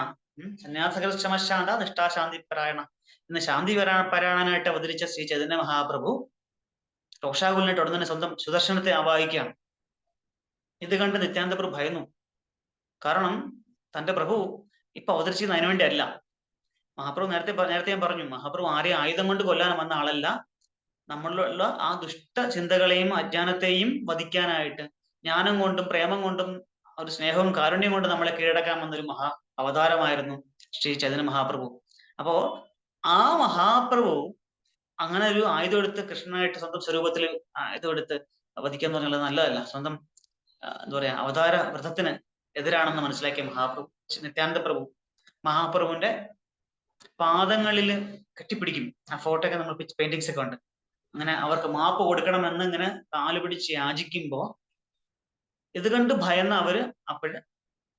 സന്യാസകർശമശാന്ത നിഷ്ഠാശാന്തിപരായണ എന്ന് ശാന്തി പരായണനായിട്ട് അവതരിച്ച ശ്രീ ചൈതന്യ മഹാപ്രഭു രോഷാകുലനായിട്ട് ഉടനെ സ്വന്തം സുദർശനത്തെ ആവാഹിക്കുകയാണ്. ഇത് കണ്ട് നിത്യാനന്ദ പ്രഭു ഭയന്നു. കാരണം തന്റെ പ്രഭു ഇപ്പൊ അവതരിച്ചത് അതിനുവേണ്ടി അല്ല. മഹാപ്രഭു നേരത്തെ ഞാൻ പറഞ്ഞു, മഹാപ്രഭു ആരെയും ആയുധം കൊണ്ട് കൊല്ലാൻ വന്ന ആളല്ല. നമ്മളിലുള്ള ആ ദുഷ്ട ചിന്തകളെയും അജ്ഞാനത്തെയും വധിക്കാനായിട്ട് ജ്ഞാനം കൊണ്ടും പ്രേമം കൊണ്ടും ഒരു സ്നേഹവും കാരുണ്യം കൊണ്ടും നമ്മളെ കീഴടക്കാൻ വന്നൊരു അവതാരമായിരുന്നു ശ്രീ ചൈതന്യ മഹാപ്രഭു. അപ്പോ ആ മഹാപ്രഭു അങ്ങനെ ഒരു ആയുധം എടുത്ത് കൃഷ്ണനായിട്ട് സ്വന്തം സ്വരൂപത്തിൽ ആയുധം എടുത്ത് വധിക്കാന്ന് പറഞ്ഞാൽ നല്ലതല്ല. സ്വന്തം എന്താ പറയാ അവതാര വ്രതത്തിന് എതിരാണെന്ന് മനസ്സിലാക്കിയ മഹാപ്രഭു നിത്യാനന്ദ പ്രഭു മഹാപ്രഭുവിന്റെ പാദങ്ങളിൽ കെട്ടിപ്പിടിക്കും. ആ ഫോട്ടോ ഒക്കെ നമ്മൾ പെയിന്റിങ്സ് ഒക്കെ ഉണ്ട്. അങ്ങനെ അവർക്ക് മാപ്പ് കൊടുക്കണമെന്ന് ഇങ്ങനെ കാല് പിടിച്ച് യാചിക്കുമ്പോ ഇത് കണ്ട് ഭയന്ന അവര് അപ്പോഴ്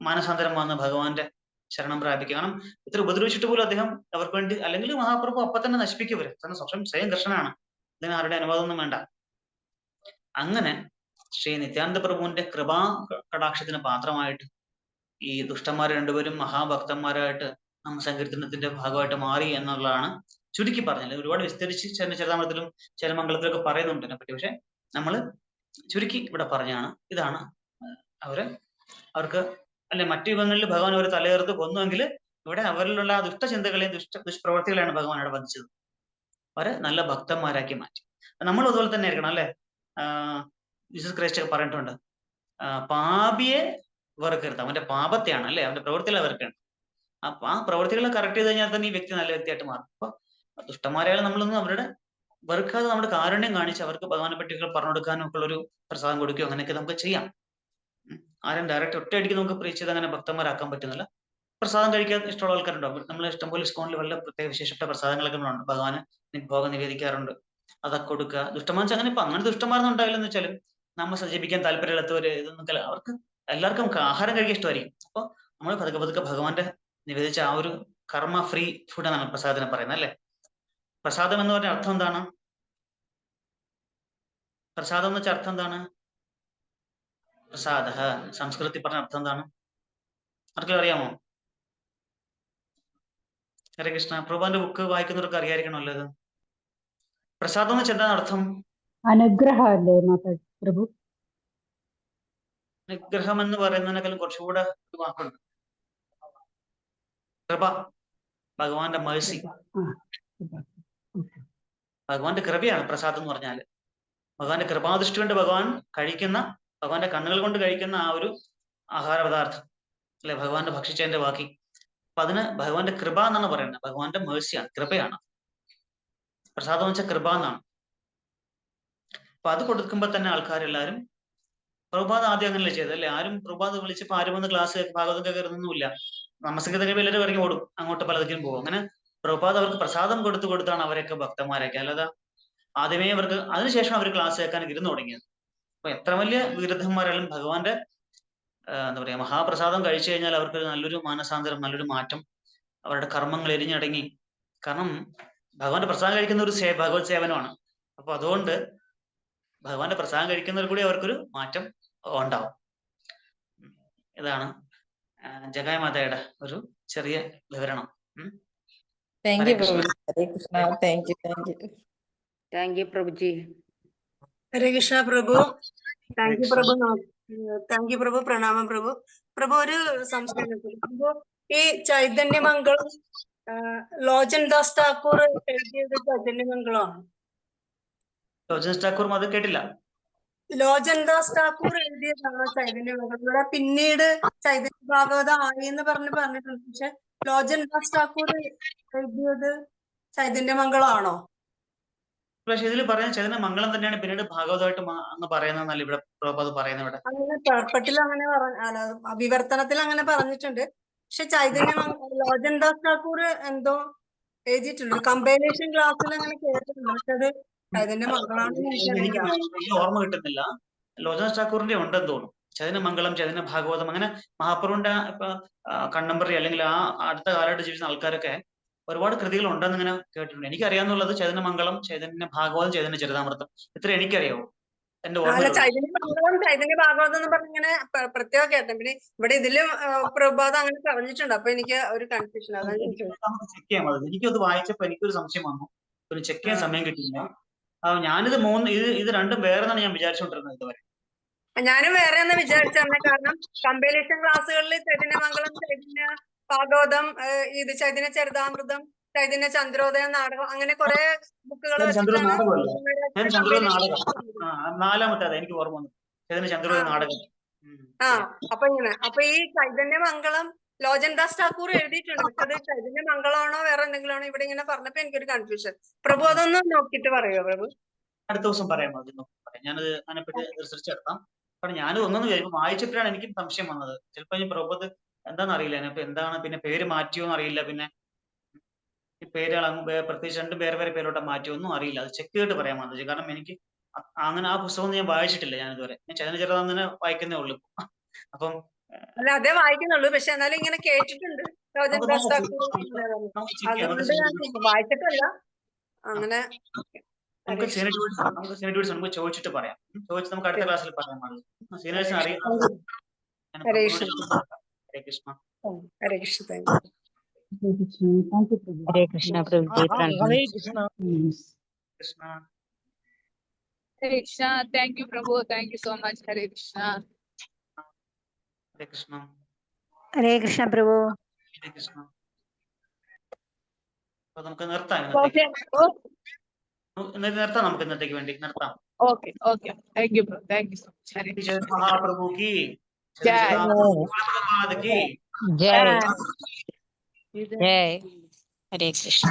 മാനസാന്തരം വന്ന് ഭഗവാന്റെ ശരണം പ്രാപിക്കുക. കാരണം ഇത്ര ഉപദ്രവിച്ചിട്ട് പോലും അദ്ദേഹം അവർക്ക് വേണ്ടി, അല്ലെങ്കിൽ മഹാപ്രഭു അപ്പൊ തന്നെ നശിപ്പിക്കവര് തന്നെ, സ്വയം കൃഷ്ണനാണ്, ഇതിന് ആരുടെ അനുവാദമൊന്നും വേണ്ട. അങ്ങനെ ശ്രീ നിത്യാനന്ദ പ്രഭുവിന്റെ കൃപാ കടാക്ഷത്തിന് പാത്രമായിട്ട് ഈ ദുഷ്ടന്മാർ രണ്ടുപേരും മഹാഭക്തന്മാരായിട്ട് നാമ സങ്കീർത്തനത്തിന്റെ ഭാഗമായിട്ട് മാറി എന്നുള്ളതാണ് ചുരുക്കി പറഞ്ഞത്. ഒരുപാട് വിസ്തരിച്ച് ചരിതാമൃതത്തിലും ചരമംഗളത്തിലൊക്കെ പറയുന്നുണ്ട് ഇതിനെപ്പറ്റി. പക്ഷെ നമ്മൾ ചുരുക്കി ഇവിടെ പറഞ്ഞാണ്. ഇതാണ് അവർക്ക് അല്ലെ മറ്റു യുഗങ്ങളിൽ ഭഗവാൻ ഒരു തലയേർത്ത് കൊന്നുവെങ്കിൽ ഇവിടെ അവരിലുള്ള ദുഷ്ടചിന്തകളെയും ദുഷ്പ്രവർത്തികളെയാണ് ഭഗവാൻ അവിടെ വധിച്ചത്. അവരെ നല്ല ഭക്തന്മാരാക്കി മാറ്റി. നമ്മൾ അതുപോലെ തന്നെ ആയിരിക്കണം അല്ലെ. ജീസസ് ക്രൈസ്റ്റ് ഒക്കെ പറഞ്ഞിട്ടുണ്ട്, പാപിയെ വെറുക്കരുത്, അവന്റെ പാപത്തെയാണ് അല്ലെ, അവന്റെ പ്രവൃത്തികളെ വെറുക്കണം. അപ്പൊ ആ പ്രവൃത്തികളെ കറക്റ്റ് ചെയ്ത് കഴിഞ്ഞാൽ തന്നെ ഈ വ്യക്തി നല്ല വ്യക്തിയായിട്ട് മാറും. അപ്പൊ ദുഷ്ടന്മാരെയാലും നമ്മളൊന്നും അവരുടെ വെറുക്കാതെ നമ്മുടെ കാരുണ്യം കാണിച്ച് അവർക്ക് ഭഗവാനെ പറ്റിയൊക്കെ പറഞ്ഞു കൊടുക്കാനും ഒക്കെ ഉള്ളൊരു പ്രസാദം കൊടുക്കുകയോ അങ്ങനെയൊക്കെ നമുക്ക് ചെയ്യാം. ആരും ഡയറക്റ്റ് ഒറ്റയടിക്ക് നമുക്ക് പ്രീച്ച് ചെയ്ത് അങ്ങനെ ഭക്തന്മാരാക്കാൻ പറ്റുന്നില്ല. പ്രസാദം കഴിക്കാൻ ഇഷ്ടമുള്ള ആൾക്കാരുണ്ടാവും. നമ്മൾ ഇഷ്ടംപോലെ ഇസ്കോണിൽ വളരെ പ്രത്യേക വിശേഷപ്പെട്ട പ്രസാദങ്ങളൊക്കെ ഉണ്ട്. ഭഗവാന് ഭോഗം നിവേദിക്കാറുണ്ട്. അതൊക്കെ കൊടുക്കുക. ദുഷ്ടന്മാർ അങ്ങനെ ഇപ്പൊ അങ്ങനെ ദുഷ്ടന്മാരൊന്നും ഉണ്ടാവില്ലെന്ന് വെച്ചാലും നമ്മൾ സജീവിക്കാൻ താല്പര്യമില്ലാത്തവര് ഇതൊന്നും അവർക്ക് എല്ലാവർക്കും ആഹാരം കഴിക്കാൻ ഇഷ്ടമായിരിക്കും. അപ്പൊ നമ്മൾ പതുക്കെ പതുക്കെ ഭഗവാന്റെ നിവേദിച്ച ആ ഒരു കർമ്മ ഫ്രീ ഫുഡ് എന്നാണ് പ്രസാദത്തിനെ പറയുന്നത് അല്ലെ. പ്രസാദം എന്ന് പറഞ്ഞ അർത്ഥം എന്താണ്? പ്രസാദം എന്ന് വെച്ചാൽ അർത്ഥം എന്താണ്? പ്രസാദ സംസ്കൃതത്തിൽ പറഞ്ഞ അർത്ഥം എന്താണ്? ആർക്കും അറിയാമോ? ഹരേ കൃഷ്ണ. പ്രഭുവിന്റെ ബുക്ക് വായിക്കുന്നവർക്ക് അറിയാതിരിക്കണമല്ലോ ഇത്. പ്രസാദം എന്ന് വെച്ചാൽ എന്താണ് അർത്ഥം? അനുഗ്രഹമല്ലേ മാതാജി പ്രഭു? അനുഗ്രഹം എന്ന് പറയുന്നതിനേക്കാളും കുറച്ചുകൂടെ ഒരു വാക്കുണ്ട്. കൃപ, ഭഗവാന്റെ മേഴ്സി, ഭഗവാന്റെ കൃപയാണ് പ്രസാദം എന്ന് പറഞ്ഞാല്. ഭഗവാന്റെ കൃപാദൃഷ്ടി കൊണ്ട് ഭഗവാൻ കഴിക്കുന്ന, ഭഗവാന്റെ കണ്ണുകൾ കൊണ്ട് കഴിക്കുന്ന ആ ഒരു ആഹാര പദാർത്ഥം അല്ലെ, ഭഗവാന്റെ ഭക്ഷിച്ചതിന്റെ ബാക്കി. അപ്പൊ അതിന് ഭഗവാന്റെ കൃപ എന്നാണ് പറയുന്നത്. ഭഗവാന്റെ മേഴ്സിയാണ്, കൃപയാണ്. പ്രസാദം എന്ന് വെച്ചാൽ കൃപ എന്നാണ്. അപ്പൊ അത് കൊടുക്കുമ്പോ തന്നെ ആൾക്കാരെല്ലാരും, പ്രഭുപാദ് ആദ്യം അങ്ങനെയല്ലേ ചെയ്തത് അല്ലെ. ആരും പ്രഭുപാദ് വിളിച്ചപ്പോ ആരും വന്ന് ക്ലാസ് ഭാഗവതം കയറുന്നൊന്നുമില്ല. നമസ്കൃത എല്ലാവരും ഇറങ്ങി ഓടും, അങ്ങോട്ട് പലതിനും പോകും. അങ്ങനെ പ്രഭുപാദ് അവർക്ക് പ്രസാദം കൊടുത്താണ് അവരൊക്കെ ഭക്തന്മാരൊക്കെ. അല്ലാതെ ആദ്യമേ അവർക്ക് അതിനുശേഷം അവർ ക്ലാസ് കേൾക്കാൻ ഇരുന്ന് തുടങ്ങിയത്. അപ്പൊ എത്ര വലിയ വിരുദ്ധന്മാരായാലും ഭഗവാന്റെ എന്താ പറയാ മഹാപ്രസാദം കഴിച്ചു കഴിഞ്ഞാൽ അവർക്ക് നല്ലൊരു മാനസാന്തരം, നല്ലൊരു മാറ്റം, അവരുടെ കർമ്മങ്ങൾ എരിഞ്ഞടങ്ങി. കാരണം ഭഗവാന്റെ പ്രസാദം കഴിക്കുന്ന ഒരു ഭഗവത് സേവനമാണ്. അപ്പൊ അതുകൊണ്ട് ഭഗവാന്റെ പ്രസാദം കഴിക്കുന്നതിൽ കൂടി അവർക്കൊരു മാറ്റം ഉണ്ടാവും. ഇതാണ് ജഗായ മാതയുടെ ഒരു ചെറിയ വിവരണം. Thank you Prabhu. Hare Krishna. Thank you. Thank you Prabhuji. Hare Krishna Prabhu. Thank you Prabhu. Thank you Prabhu. പ്രണാമം പ്രഭു. പ്രഭു ഒരു സംശയം. പ്രഭു ഈ ചൈതന്യമംഗളം ലോചൻ ദാസ് ഠാക്കൂർ എഴുതിയത് ചൈതന്യമംഗളമാണ്. ലോചൻ ഠാക്കൂർ അത് കേട്ടില്ല. ലോചൻ ദാസ് ഠാക്കൂർ എഴുതിയതാണ് ചൈതന്യമംഗളം. ഇവിടെ പിന്നീട് ചൈതന്യ ഭാഗവതം ആയി എന്ന് പറഞ്ഞിട്ടുണ്ട്. പക്ഷെ ലോചൻ ദാസ് ഠാക്കൂർ എഴുതിയത് ചൈതന്യമംഗളമാണോ? പക്ഷെ ഇതിൽ പറയുന്ന ചൈതന്യ മംഗളം തന്നെയാണ് പിന്നീട് ഭാഗവതമായിട്ട് അങ്ങ് പറയുന്നതല്ല ഇവിടെ പ്രഭുപാദ് പറയുന്നത്. ഇവിടെ അങ്ങനെ പേർപ്പട്ടിൽ അങ്ങനെ വിവർത്തനത്തിൽ അങ്ങനെ പറഞ്ഞിട്ടുണ്ട്. പക്ഷെ ലോചൻ ദാസ് ഠാക്കൂർ എന്തോ എഴുതിയിട്ടുണ്ട്. കമ്പൈനേഷൻ ക്ലാസ്സിൽ അങ്ങനെ കേട്ടിട്ടുണ്ട്. പക്ഷെ അത് ചൈതന്യ മംഗളാണെന്ന് എനിക്കറിയില്ല. എനിക്ക് ഓർമ്മ കിട്ടുന്നില്ല. ലോചൻ ഠാക്കൂറിന്റെ ഉണ്ടെന്ന് തോന്നുന്നു. ചൈതന്യ മംഗളം, ചൈതന്യ ഭാഗവതം, അങ്ങനെ മഹാപ്രഭുവിന്റെ ഇപ്പൊ കണ്ടംപററി അല്ലെങ്കിൽ ആ അടുത്ത കാലഘട്ടത്തിൽ ജീവിച്ച ആൾക്കാരൊക്കെ ഒരുപാട് കൃതികൾ ഉണ്ടെന്ന് ഇങ്ങനെ കേട്ടിട്ടുണ്ട്. എനിക്കറിയാവുന്നുള്ളത് ചൈതന്യ മംഗളം, ചൈതന്യ ഭാഗവതം, ചൈതന്യ ചരിതാമൃതം, ഇത്ര എനിക്കറിയാവോ. എന്റെ അല്ല, ഓർമ്മ ചൈതന്യ മംഗളം ചൈതന്യ ഭാഗവതം എന്ന് പറഞ്ഞിങ്ങനെ പ്രത്യേകം കേട്ടു. പിന്നെ ഇവിടെ ഇതിലും പ്രഭാതം അങ്ങനെ പറഞ്ഞിട്ടുണ്ട്. അപ്പൊ എനിക്ക് ഒരു കൺഫ്യൂഷൻ. അതാണ് നമുക്ക് ചെക്ക് ചെയ്യാൻ മതി. എനിക്കത് വായിച്ചപ്പോ എനിക്കൊരു സംശയം വന്നു. ഒരു ചെക്ക് ചെയ്യാൻ സമയം കിട്ടിയില്ല. ഞാനിത് ഇത് രണ്ടും വേറെന്നാണ് ഞാൻ വിചാരിച്ചുകൊണ്ടിരുന്നത് ഇതുവരെ. ഞാനും വേറെ ഒന്ന് വിചാരിച്ചറിഞ്ഞ. കാരണം കമ്പൈലേഷൻ ക്ലാസ്സുകളിൽ ചൈതന്യമംഗളം, ചൈതന്യ ഭാഗവതം, ഇത് ചൈതന്യ ചരിതാമൃതം, ചൈതന്യ ചന്ദ്രോദയം നാടകം, അങ്ങനെ കുറെ ബുക്കുകൾ വെച്ചിട്ടാണ് നാലാമത്തെ എനിക്ക് ഓർമ്മ വന്നു. ചൈതന്യ ചന്ദ്രോദയ നാടകം. അപ്പൊ ഈ ചൈതന്യമംഗളം ലോചൻ ദാസ് ഠാക്കൂർ എഴുതിയിട്ടുണ്ട്. പക്ഷെ അത് ചൈതന്യമംഗളമാണോ വേറെ എന്തെങ്കിലും ആണോ ഇവിടെ ഇങ്ങനെ പറഞ്ഞപ്പോ എനിക്കൊരു കൺഫ്യൂഷൻ. പ്രഭു അതൊന്ന് നോക്കിയിട്ട് പറയുമോ പ്രഭു? അടുത്ത ദിവസം പറയാം. ഞാനത് അതിനെപ്പറ്റി റിസർച്ച് നടത്താം. കാരണം ഞാനത് ഒന്നൊന്നും വിചാരിക്കും, വായിച്ചപ്പോഴാണ് എനിക്ക് സംശയം വന്നത്. ചിലപ്പോ ഈ പ്രഭുത് എന്താണെന്ന് അറിയില്ല. അതിനിപ്പോ എന്താണ്, പിന്നെ പേര് മാറ്റിയോന്ന് അറിയില്ല. പിന്നെ ഈ പേരുകൾ പ്രത്യേകിച്ച് രണ്ടും വേറെ വേറെ പേരോട്ട് മാറ്റിയൊന്നും അറിയില്ല. അത് ചെക്ക് ചെയ്തിട്ട് പറയാൻ വന്നത്. കാരണം എനിക്ക് അങ്ങനെ ആ പുസ്തകം ഞാൻ വായിച്ചിട്ടില്ല. ഞാൻ ഇതുവരെ ചൈതന്യ ചരിതാമൃതം വായിക്കുന്നേ ഉള്ളൂ. അപ്പം അല്ല, അതേ വായിക്കുന്നുള്ളൂ. പക്ഷെ എന്നാലും ഇങ്ങനെ കേട്ടിട്ടുണ്ട് ലോചൻ ദാസ് ഠാക്കൂർ. അതുകൊണ്ട് ഞാൻ വായിച്ചിട്ടല്ല. അങ്ങനെ നമുക്ക് സീനിയേഴ്സ് നമുക്ക് ചോദിച്ചിട്ട് പറയാം. ചോദിച്ചിട്ട് നമുക്ക് അടുത്ത ക്ലാസ്സിൽ പറയാൻ പാടില്ല. സീനിയേഴ്സിന് അറിയാം. ഹരേ Krishna. Hare Krishna. Hare Krishna. Hare Krishna പ്രഭുജി. Hare Krishna. Krishna. Hare Krishna. Thank you, Prabhu. Thank you so much. Hare Krishna. ഹരേ കൃഷ്ണ. ഹരേ കൃഷ്ണ പ്രഭു. ഹരേ കൃഷ്ണ. അപ്പൊ നമുക്ക് നിർത്താം. നിർത്താം. നമുക്ക് ഇന്നത്തേക്ക് വേണ്ടി നിർത്താം. Okay. Thank you, Prabhu. Thank you so much. Hare Krishna. Mahaprabhu Ki Jai. Prabhupada കി ജയ്. ഇത് ജയ് ഹരേ കൃഷ്ണ.